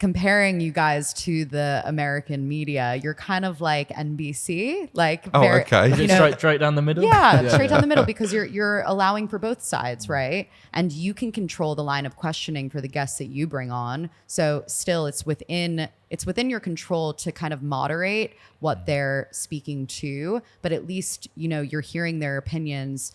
comparing you guys to the American media, you're kind of like NBC, okay. Is it straight down the middle? Yeah, straight down the middle, because you're allowing for both sides, right? And you can control the line of questioning for the guests that you bring on. So still, it's within your control to kind of moderate what they're speaking to, but at least you're hearing their opinions,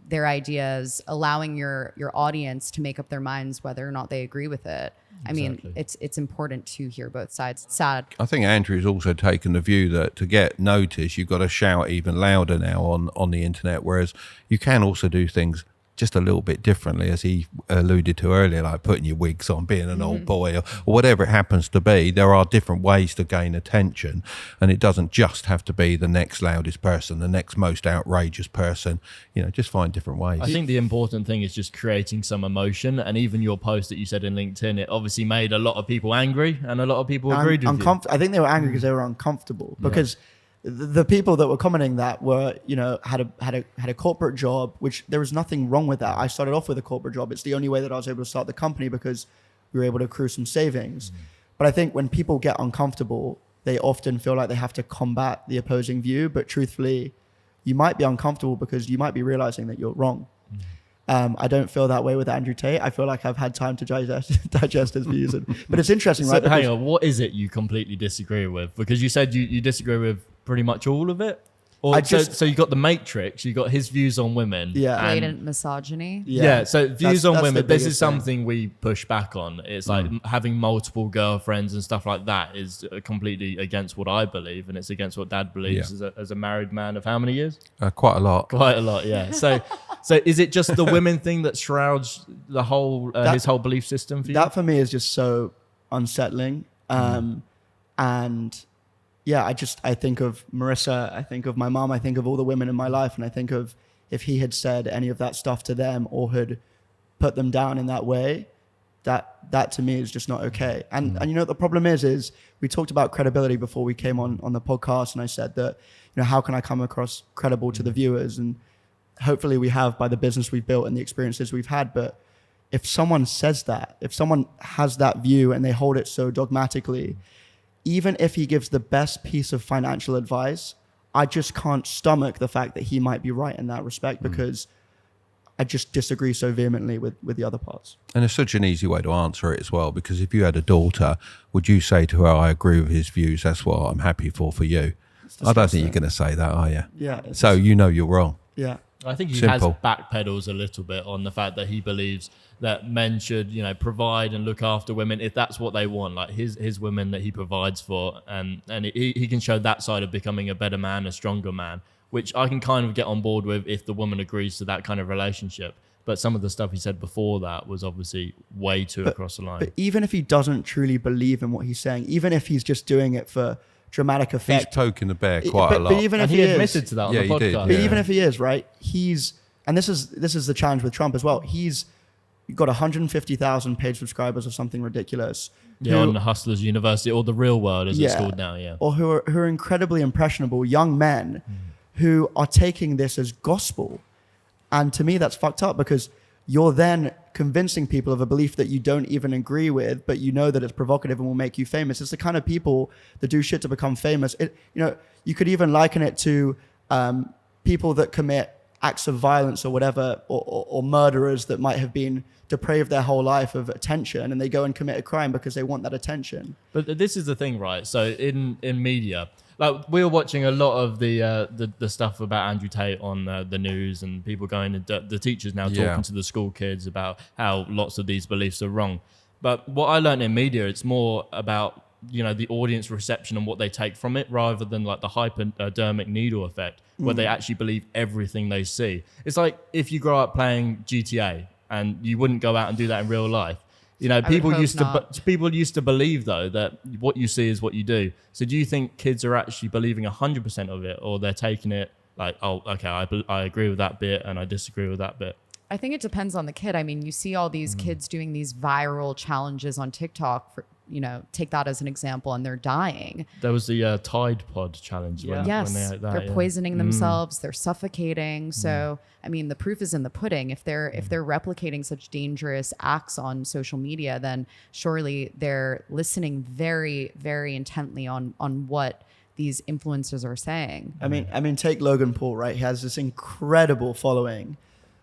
their ideas, allowing your audience to make up their minds whether or not they agree with it. I mean, it's important to hear both sides. It's sad. I think Andrew's also taken the view that to get noticed, you've got to shout even louder now on the internet, whereas you can also do things just a little bit differently, as he alluded to earlier, like putting your wigs on, being an old boy, or whatever it happens to be. There are different ways to gain attention, and it doesn't just have to be the next loudest person, the next most outrageous person. Just find different ways. I think the important thing is just creating some emotion, and even your post that you said in LinkedIn, it obviously made a lot of people angry, and a lot of people agreed with you. I think they were angry because they were uncomfortable, because the people that were commenting that were, had a corporate job, which there was nothing wrong with that. I started off with a corporate job. It's the only way that I was able to start the company, because we were able to accrue some savings. But I think when people get uncomfortable, they often feel like they have to combat the opposing view. But truthfully, you might be uncomfortable because you might be realizing that you're wrong. I don't feel that way with Andrew Tate. I feel like I've had time to digest his views. But it's interesting, right? Hang on, what is it you completely disagree with? Because you said you disagree with pretty much all of it? Or so you got the Matrix, you got his views on women. Yeah. Blatant misogyny. Yeah, so views on that's the women, this biggest is something we push back on. It's like having multiple girlfriends and stuff like that is completely against what I believe, and it's against what Dad believes as a married man of how many years? Quite a lot. Quite a lot, yeah. So is it just the women thing that shrouds the whole his whole belief system for you? That for me is just so unsettling. And yeah, I think of Marisa, I think of my mom, I think of all the women in my life, and I think of if he had said any of that stuff to them or had put them down in that way, that to me is just not okay. And the problem is we talked about credibility before we came on the podcast, and I said that, how can I come across credible to the viewers? And hopefully we have, by the business we've built and the experiences we've had. But if someone says that, if someone has that view and they hold it so dogmatically, even if he gives the best piece of financial advice, I just can't stomach the fact that he might be right in that respect, because I just disagree so vehemently with the other parts. And it's such an easy way to answer it as well, because if you had a daughter, would you say to her, I agree with his views, that's what I'm happy for you? I don't think you're going to say that, are you? Yeah. So you're wrong. Yeah. I think he Simple. has backpedals a little bit on the fact that he believes that men should, provide and look after women if that's what they want, like his women that he provides for, and he can show that side of becoming a better man, a stronger man, which I can kind of get on board with if the woman agrees to that kind of relationship. But some of the stuff he said before that was obviously way too across the line. But even if he doesn't truly believe in what he's saying, even if he's just doing it for dramatic effect, He's poking the bear quite a lot. But even if he admitted is, to that on Yeah, the he podcast. did, but yeah. even if he is, right, and this is the challenge with Trump as well. He's got 150,000 paid subscribers or something ridiculous. Yeah, on the Hustlers University, or the Real World as it's called now, yeah. Or who are incredibly impressionable young men who are taking this as gospel. And to me, that's fucked up, because you're then convincing people of a belief that you don't even agree with, but you know that it's provocative and will make you famous. It's the kind of people that do shit to become famous. You could even liken it to people that commit acts of violence or whatever, or murderers that might have been depraved their whole life of attention, and they go and commit a crime because they want that attention. But this is the thing, right? So in media, like we were watching a lot of the stuff about Andrew Tate on the news, and people going, and the teachers now talking to the school kids about how lots of these beliefs are wrong. But what I learned in media, it's more about the audience reception and what they take from it, rather than like the hypodermic needle effect, where they actually believe everything they see. It's like if you grow up playing GTA and you wouldn't go out and do that in real life. People used to believe though that what you see is what you do. So do you think kids are actually believing 100% of it, or they're taking it like, oh, okay, I agree with that bit and I disagree with that bit? I think it depends on the kid. I mean, you see all these kids doing these viral challenges on TikTok for, take that as an example, and they're dying. There was the Tide Pod challenge. Yes, they're poisoning themselves. They're suffocating. So, I mean, the proof is in the pudding. If they're replicating such dangerous acts on social media, then surely they're listening very, very intently on what these influencers are saying. I mean, take Logan Paul, right? He has this incredible following.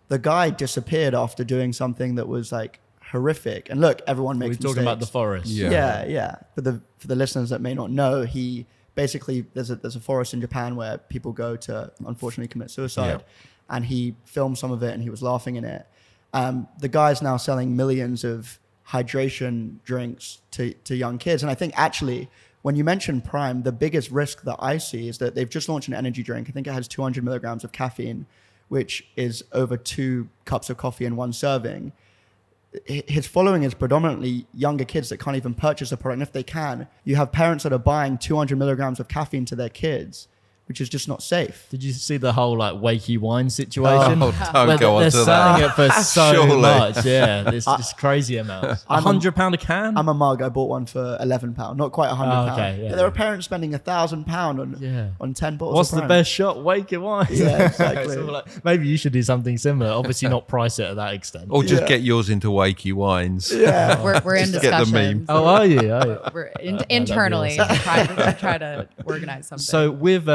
The guy disappeared after doing something that was like horrific. And look, everyone makes mistakes. We're talking about the forest. Yeah. For the listeners that may not know, he basically there's a forest in Japan where people go to unfortunately commit suicide, and he filmed some of it and he was laughing in it. The guy's now selling millions of hydration drinks to young kids, and I think actually when you mention Prime, the biggest risk that I see is that they've just launched an energy drink. I think it has 200 milligrams of caffeine, which is over 2 cups of coffee in one serving, his following is predominantly younger kids that can't even purchase a product. And if they can, you have parents that are buying 200 milligrams of caffeine to their kids, which is just not safe. Did you see the whole like wakey wine situation? Oh, don't go on they're to selling that. it for so Surely. much. Yeah, this crazy amounts. £100 a can? I'm a mug. I bought one for £11, not quite £100. Oh, okay, yeah. But there are parents spending £1,000 on 10 bottles. What's of the Prime. best shot? Wakey wine. Yeah, exactly. So like, maybe you should do something similar. Obviously not price it at that extent. Or just Yeah. get yours into wakey wines. Yeah. We're in Just get the meme. discussions. Oh, are you? We're that'd be internally awesome. try to organize something. So with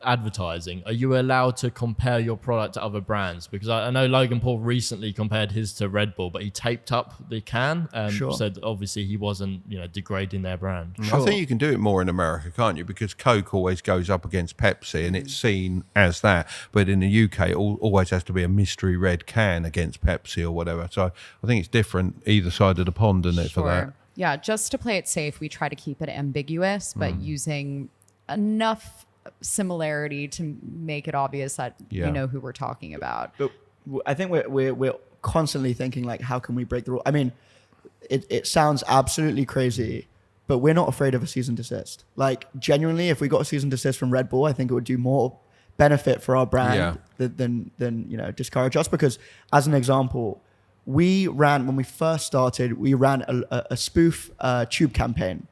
advertising, are you allowed to compare your product to other brands? Because I know Logan Paul recently compared his to Red Bull, but he taped up the can. Sure. So obviously he wasn't, degrading their brand. I think you can do it more in America, can't you? Because Coke always goes up against Pepsi and it's seen as that. But in the UK, it always has to be a mystery red can against Pepsi or whatever. So I think it's different either side of the pond, isn't it, for that? Yeah, just to play it safe, we try to keep it ambiguous, but using enough similarity to make it obvious that Yeah. you know who we're talking about. But I think we're constantly thinking like, how can we break the rule? I mean, it sounds absolutely crazy, but we're not afraid of a cease and desist. Like genuinely, if we got a cease and desist from Red Bull, I think it would do more benefit for our brand than discourage us. Because as an example, when we first started, we ran a spoof tube campaign.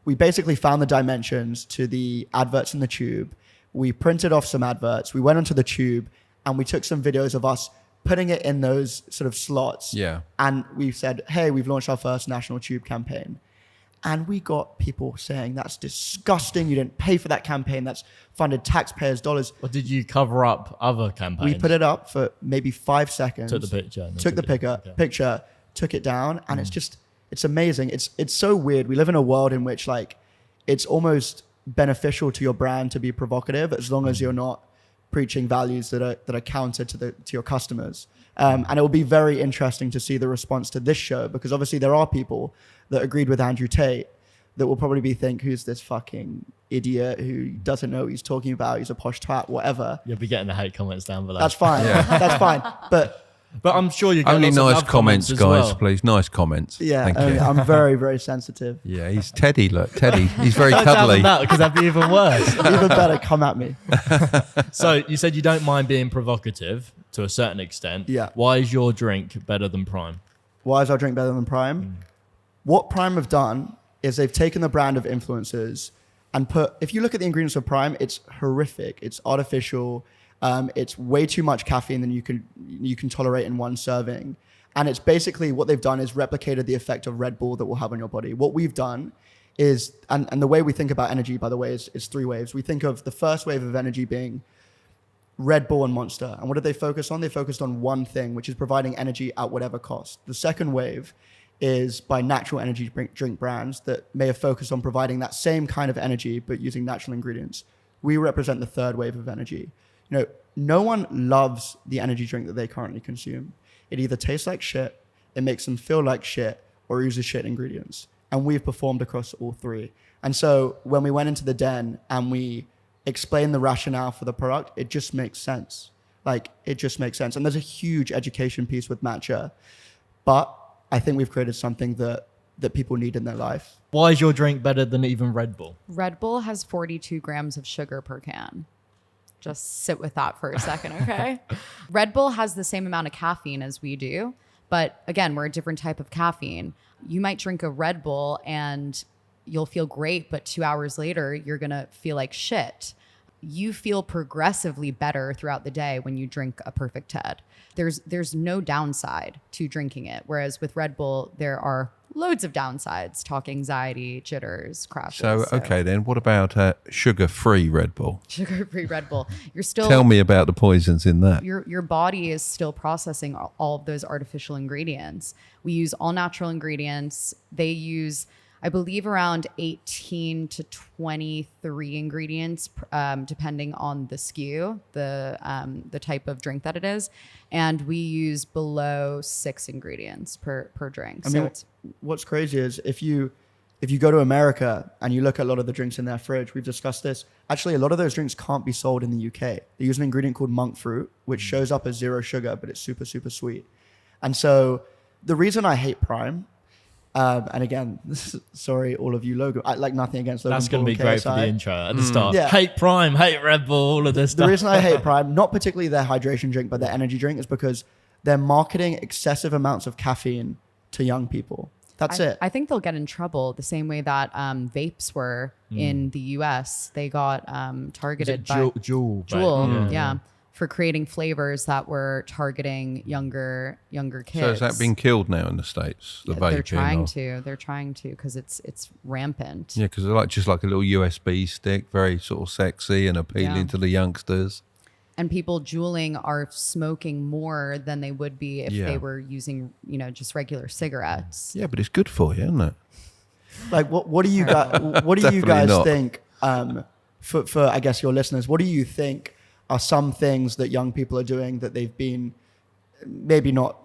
We basically found the dimensions to the adverts in the tube. We printed off some adverts. We went onto the tube and we took some videos of us putting it in those sort of slots. Yeah. And we said, hey, we've launched our first national tube campaign. And we got people saying, that's disgusting. You didn't pay for that campaign. That's funded taxpayers' dollars. Or did you cover up other campaigns? We put it up for maybe 5 seconds. Took the picture. and then Took the picture, took it down. And it's amazing. It's so weird. We live in a world in which like it's almost beneficial to your brand to be provocative as long as you're not preaching values that are counter to your customers. And it will be very interesting to see the response to this show, because obviously there are people that agreed with Andrew Tate that will probably think, who's this fucking idiot who doesn't know what he's talking about? He's a posh twat, whatever. You'll be getting the hate comments down below. That's fine. That's fine. But I'm sure you get Only lots of nice love comments, as guys, well. please. Nice comments. yeah, Thank you. I'm very, very sensitive. Yeah, he's Teddy. Look, Teddy. He's very Don't tell cuddly. them that, because that'd be even worse. Even better, come at me. So you said you don't mind being provocative to a certain extent. Yeah. Why is your drink better than Prime? Why is our drink better than Prime? What Prime have done is they've taken the brand of influencers and if you look at the ingredients of Prime, it's horrific. It's artificial. It's way too much caffeine than you can tolerate in one serving. And it's basically what they've done is replicated the effect of Red Bull that will have on your body. What we've done is, and the way we think about energy, by the way, is 3 waves. We think of the first wave of energy being Red Bull and Monster. And what did they focus on? They focused on one thing, which is providing energy at whatever cost. The second wave is by natural energy drink brands that may have focused on providing that same kind of energy, but using natural ingredients. We represent the third wave of energy. No one loves the energy drink that they currently consume. It either tastes like shit, it makes them feel like shit, or uses shit ingredients. And we've performed across all 3. And so when we went into the den and we explained the rationale for the product, it just makes sense. It just makes sense. And there's a huge education piece with matcha. But I think we've created something that people need in their life. Why is your drink better than even Red Bull? Red Bull has 42 grams of sugar per can. Just sit with that for a second, okay? Red Bull has the same amount of caffeine as we do, but again, we're a different type of caffeine. You might drink a Red Bull and you'll feel great, but 2 hours later, you're gonna feel like shit. You feel progressively better throughout the day when you drink a PerfectTed. There's no downside to drinking it, whereas with Red Bull, there are loads of downsides, talk anxiety, jitters, crashes. So, okay, then what about sugar-free Red Bull? Sugar-free Red Bull. You're still Tell me about the poisons in that. your body is still processing all of those artificial ingredients. We use all natural ingredients. They use, I believe, around 18 to 23 ingredients, depending on the SKU, the type of drink that it is. And we use below 6 ingredients per drink. I mean, what's crazy is if you if you go to America and you look at a lot of the drinks in their fridge, we've discussed this. Actually, a lot of those drinks can't be sold in the UK. They use an ingredient called monk fruit, which shows up as 0 sugar, but it's super, super sweet. And so the reason I hate Prime, and again, sorry, all of you Logan, I like nothing against Logan. That's going to be great for the intro at the start. Yeah. Hate Prime, hate Red Bull, all of this stuff. The reason I hate Prime, not particularly their hydration drink, but their energy drink, is because they're marketing excessive amounts of caffeine to young people. That's it. I think they'll get in trouble the same way that vapes were in the US. They got targeted by Juul, for creating flavors that were targeting younger kids. So has that been killed now in the States? The vaping? They're trying to because it's rampant. Yeah, because they're just like a little USB stick, very sort of sexy and appealing to the youngsters. And people juuling are smoking more than they would be if they were using, just regular cigarettes. Yeah, but it's good for you, isn't it? Like, what do you guys? What do you guys think? For I guess your listeners, what do you think are some things that young people are doing that they've been maybe not,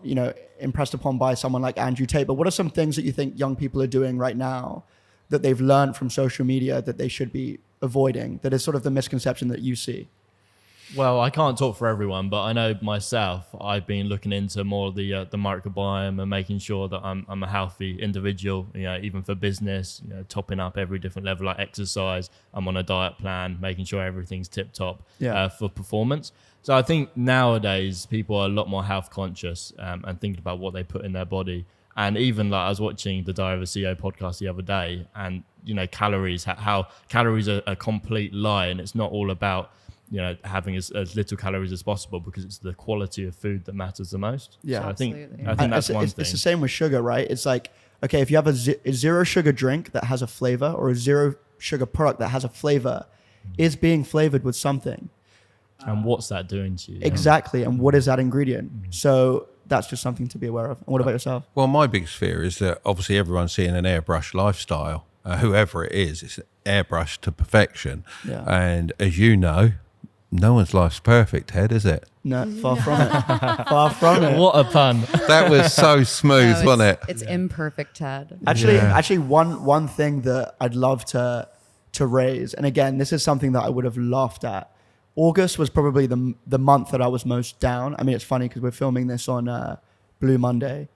impressed upon by someone like Andrew Tate? But what are some things that you think young people are doing right now that they've learned from social media that they should be avoiding? That is sort of the misconception that you see. Well, I can't talk for everyone, but I know myself, I've been looking into more of the microbiome and making sure that I'm a healthy individual, even for business, topping up every different level, like exercise. I'm on a diet plan, making sure everything's tip top for performance. So I think nowadays people are a lot more health conscious and thinking about what they put in their body. And even like I was watching the Diary of a CEO podcast the other day, and calories, how calories are a complete lie, and it's not all about having as little calories as possible, because it's the quality of food that matters the most. Yeah, so I think absolutely. that's one thing. It's the same with sugar, right? It's like, okay, if you have a 0 sugar drink that has a flavor, or a 0 sugar product that has a flavor, is being flavored with something. And what's that doing to you? Exactly. And what is that ingredient? So that's just something to be aware of. And what about yourself? Well, my biggest fear is that obviously everyone's seeing an airbrush lifestyle. Whoever it is, it's airbrushed to perfection. Yeah. And as you know, no one's life's perfect, Ted, is it? No, far from it. Far from it. What a pun. That was so smooth, wasn't it? It's imperfect, Ted. Actually, one thing that I'd love to raise, and again, this is something that I would have laughed at. August was probably the month that I was most down. I mean, it's funny because we're filming this on Blue Monday,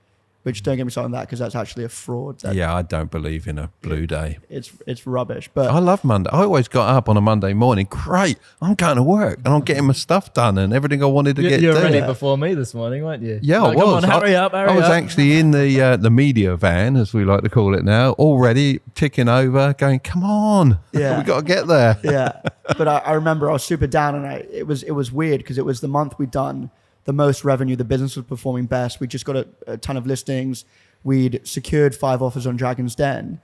which don't get me started on that because that's actually a fraud. I don't believe in a blue day. It's rubbish. But I love Monday. I always got up on a Monday morning. Great, I'm going to work and I'm getting my stuff done and everything I wanted to get done. You were ready before me this morning, weren't you? Yeah, I was. Come on, hurry up. I was actually in the media van, as we like to call it now, already ticking over, going, come on, we got to get there. Yeah, but I remember I was super down, and it was weird because it was the month we'd done the most revenue. The business was performing best. We just got a ton of listings. We'd secured 5 offers on Dragon's Den,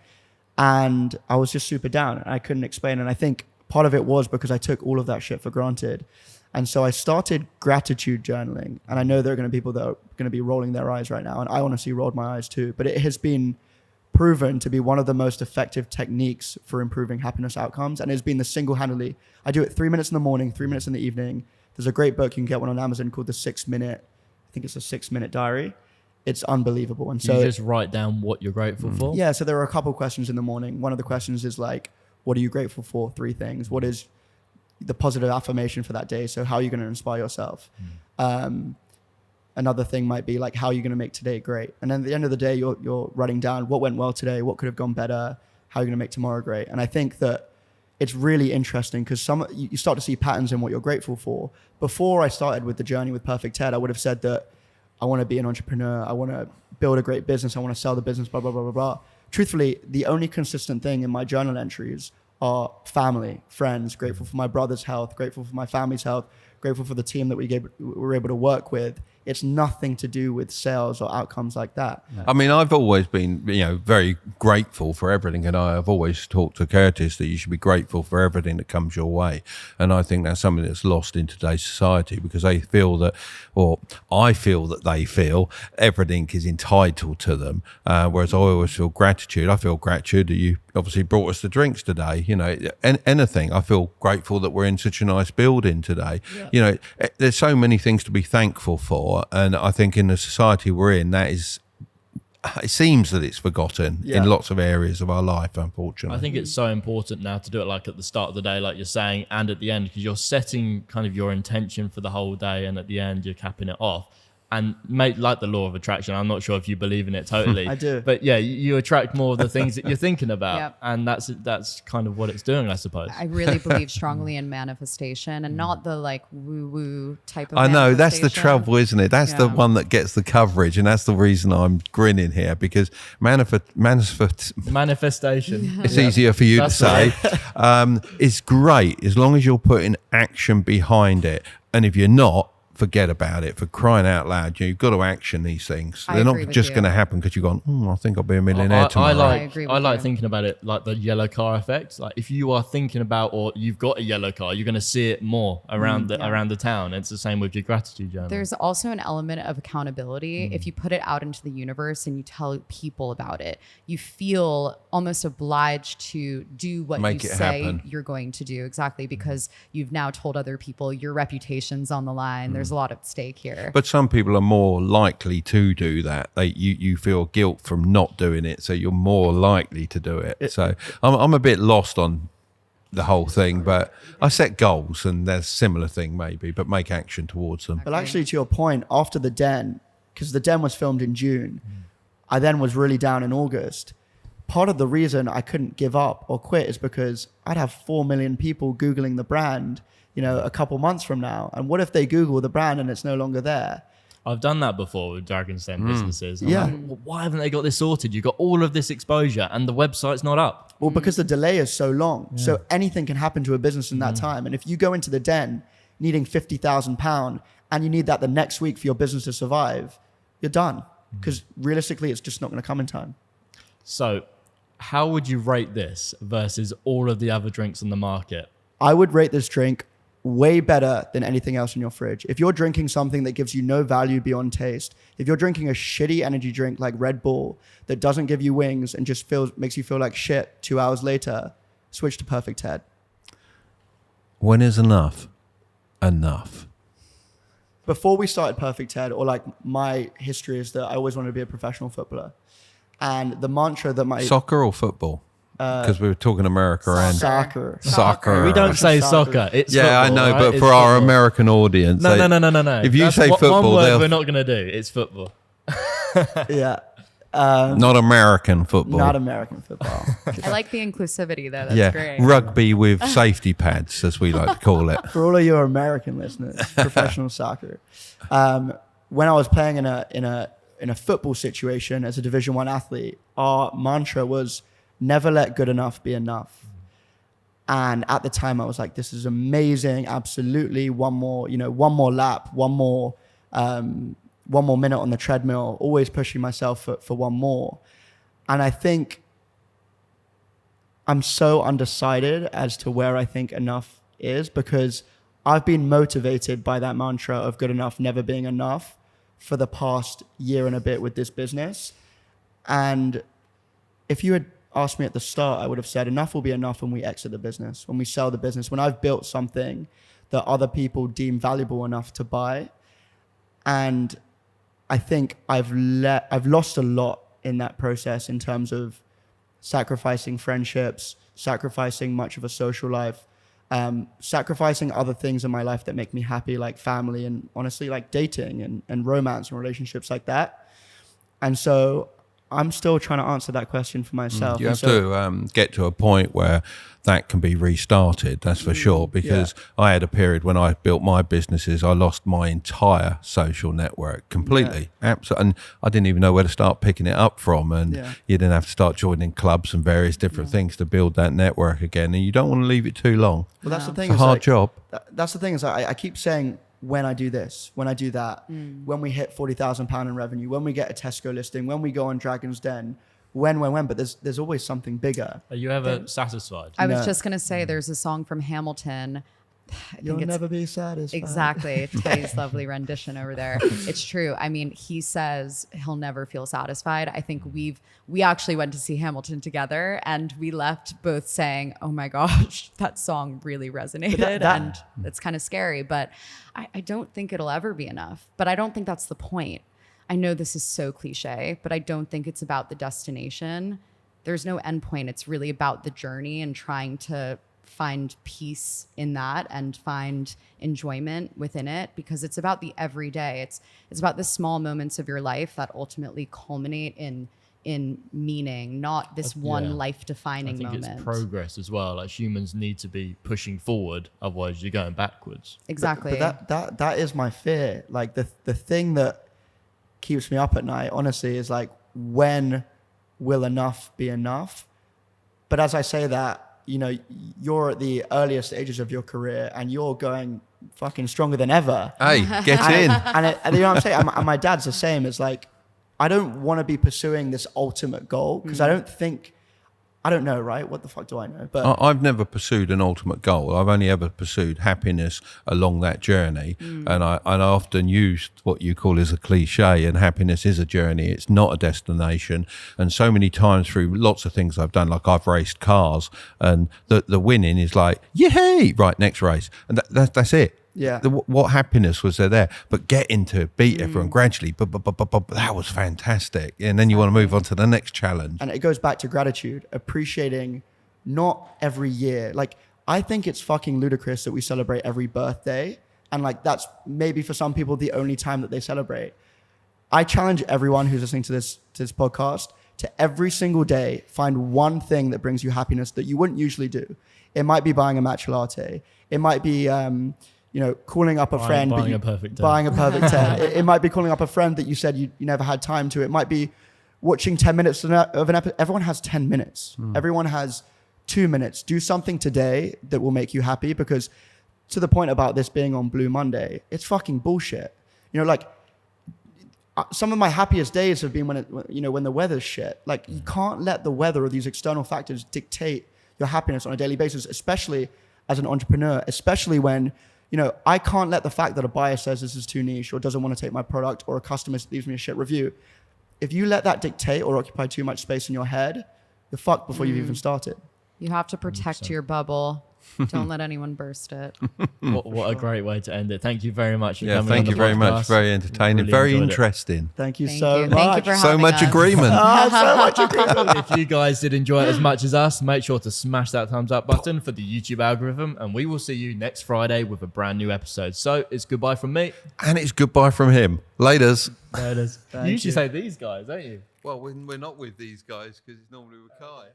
and I was just super down. I couldn't explain. And I think part of it was because I took all of that shit for granted. And so I started gratitude journaling. And I know there are going to be people that are going to be rolling their eyes right now. And I honestly rolled my eyes too. But it has been proven to be one of the most effective techniques for improving happiness outcomes. And it's been the single-handedly, I do it 3 minutes in the morning, 3 minutes in the evening. There's a great book, you can get one on Amazon called the 6 Minute, I think it's a 6 Minute Diary. It's unbelievable. And so you just write down what you're grateful for? Yeah, so there are a couple questions in the morning. One of the questions is like, what are you grateful for? 3 things. What is the positive affirmation for that day? So how are you going to inspire yourself? Another thing might be like, how are you going to make today great? And then at the end of the day, you're writing down what went well today, what could have gone better, how are you going to make tomorrow great? And I think that it's really interesting because you start to see patterns in what you're grateful for. Before I started with the journey with PerfectTed, I would have said that I want to be an entrepreneur. I want to build a great business. I want to sell the business, blah, blah, blah, blah, blah. Truthfully, the only consistent thing in my journal entries are family, friends, grateful for my brother's health, grateful for my family's health, grateful for the team that we were able to work with. It's nothing to do with sales or outcomes like that. Yeah. I mean, I've always been, very grateful for everything. And I've always talked to Curtis that you should be grateful for everything that comes your way. And I think that's something that's lost in today's society because they feel that, or I feel that they feel everything is entitled to them. Whereas I always feel gratitude. I feel gratitude that you obviously brought us the drinks today. Anything. I feel grateful that we're in such a nice building today. Yeah. There's so many things to be thankful for. And I think in the society we're in, that is it seems that it's forgotten in lots of areas of our life, unfortunately. I think it's so important now to do it like at the start of the day, like you're saying, and at the end, because you're setting kind of your intention for the whole day, and at the end you're capping it off. And like the law of attraction, I'm not sure if you believe in it totally. I do. But yeah, you attract more of the things that you're thinking about. Yep. And that's kind of what it's doing, I suppose. I really believe strongly in manifestation, and not the like woo-woo type of I know, that's the manifestation. trouble, isn't it? That's the Yeah. one that gets the coverage, and that's the reason I'm grinning here, because Manifestation. it's easier for you That's to say. It's great as long as you're putting action behind it. And if you're not, forget about it. For crying out loud, you've got to action these things. I They're agree not with just you. going to happen because you've gone, I think I'll be a millionaire tomorrow. I agree with I like you. thinking about it like the yellow car effect. Like if you are thinking about, or you've got a yellow car, you're going to see it more around the town. It's the same with your gratitude journal. There's also an element of accountability. If you put it out into the universe and you tell people about it, you feel almost obliged to do what Make you it say happen. you're going to do. Exactly, because you've now told other people your reputation's on the line. There's a lot at stake here. But some people are more likely to do that. You feel guilt from not doing it, so you're more likely to do it. So I'm a bit lost on the whole thing, but I set goals, and there's a similar thing maybe, but make action towards them. But actually, to your point, after the Den, because the Den was filmed in June, I then was really down in August. Part of the reason I couldn't give up or quit is because I'd have 4 million people Googling the brand, a couple months from now. And what if they Google the brand and it's no longer there? I've done that before with Dragon's Den businesses. I'm Yeah. like, "Well, why haven't they got this sorted? You've got all of this exposure and the website's not up. Well, because the delay is so long. So anything can happen to a business in that time. And if you go into the Den needing £50,000 and you need that the next week for your business to survive, you're done. Because realistically, it's just not going to come in time. So how would you rate this versus all of the other drinks on the market? I would rate this drink way better than anything else in your fridge. If you're drinking something that gives you no value beyond taste, if you're drinking a shitty energy drink like Red Bull that doesn't give you wings and just makes you feel like shit 2 hours later, switch to PerfectTed. When is enough? Enough. Before we started PerfectTed, or like my history is that I always wanted to be a professional footballer. And the mantra that my Soccer or football? Because we were talking America and soccer. soccer. We don't say Soccer. soccer. It's Yeah, I football, know, right? but It's for our football. American audience, No. If you That's say one football, word they'll we're not going to do. It's football. Yeah. not American football. Not American football. I like the inclusivity though. That's yeah, great. rugby with safety pads, as we like to call it. For all of your American listeners, professional soccer. When I was playing in a football situation as a Division 1 athlete, our mantra was never let good enough be enough. And at the time I was like, this is amazing. Absolutely. One more lap, one more minute on the treadmill, always pushing myself for one more. And I think I'm so undecided as to where I think enough is, because I've been motivated by that mantra of good enough never being enough for the past year and a bit with this business. And if you had asked me at the start, I would have said enough will be enough when we exit the business, when we sell the business, when I've built something that other people deem valuable enough to buy. And I think I've lost a lot in that process in terms of sacrificing friendships, sacrificing much of a social life, sacrificing other things in my life that make me happy, like family and honestly like dating and romance and relationships like that. And so I'm still trying to answer that question for myself. You And have so, to get to a point where that can be restarted, that's for sure, because I had a period when I built my businesses, I lost my entire social network completely. Absolutely. And I didn't even know where to start picking it up from. And you then have to start joining clubs and various different things to build that network again. And you don't want to leave it too long. well, that's the thing. It's a hard job. That's the thing is I keep saying, when I do this, when I do that, when we hit £40,000 in revenue, when we get a Tesco listing, when we go on Dragon's Den, when, but there's always something bigger. Are you ever satisfied? I was No. just gonna say there's a song from Hamilton. I think You'll it's never be satisfied. exactly Teddie's lovely rendition over there. It's true. I mean, he says he'll never feel satisfied. I think we actually went to see Hamilton together, and we left both saying, "Oh my gosh, that song really resonated," and it's kind of scary. But I don't think it'll ever be enough. But I don't think that's the point. I know this is so cliche, but I don't think it's about the destination. There's no end point. It's really about the journey and trying to find peace in that and find enjoyment within it, because it's about the everyday. It's about the small moments of your life that ultimately culminate in meaning, not this one life-defining moment. I think it's progress as well. Like, humans need to be pushing forward, otherwise you're going backwards. Exactly. But that is my fear. Like the thing that keeps me up at night, honestly, is like, when will enough be enough? But as I say that, you know, you're at the earlier stages of your career and you're going fucking stronger than ever. Hey, get in. And you know what I'm saying? And my dad's the same. It's like, I don't want to be pursuing this ultimate goal because I don't know, right? What the fuck do I know? But I've never pursued an ultimate goal. I've only ever pursued happiness along that journey. And I often use what you call as a cliche, and happiness is a journey. It's not a destination. And so many times through lots of things I've done, like I've raced cars, and the winning is like, yay, right, next race. And that's it. Yeah. What happiness was there? But getting to beat everyone gradually, but that was fantastic. And then you want to move on to the next challenge. And it goes back to gratitude, appreciating not every year. Like, I think it's fucking ludicrous that we celebrate every birthday. And like, that's maybe for some people the only time that they celebrate. I challenge everyone who's listening to this podcast to every single day find one thing that brings you happiness that you wouldn't usually do. It might be buying a matcha latte. It might be, calling up a friend. Buying a perfect Ted. Buying a perfect Ted. It might be calling up a friend that you said you never had time to. It might be watching 10 minutes of an episode. Everyone has 10 minutes. Everyone has 2 minutes. Do something today that will make you happy, because to the point about this being on Blue Monday, it's fucking bullshit. You know, like, some of my happiest days have been when the weather's shit. Like, you can't let the weather or these external factors dictate your happiness on a daily basis, especially as an entrepreneur, especially when, you know, I can't let the fact that a buyer says this is too niche or doesn't want to take my product, or a customer leaves me a shit review. If you let that dictate or occupy too much space in your head, you're fucked before you've even started. You have to protect your bubble. Don't let anyone burst it. What a great way to end it. Thank you very much for coming Thank on you the very much. podcast. Very entertaining. Really Very enjoyed it. interesting. Thank you Thank so you. much. Thank you for So having much us. agreement. So much agreement. If you guys did enjoy it as much as us, make sure to smash that thumbs up button for the YouTube algorithm, and we will see you next Friday with a brand new episode. So it's goodbye from me. And it's goodbye from him. Laters. There it is. You usually say these guys, don't you? Well, we're not with these guys because it's normally with Kai.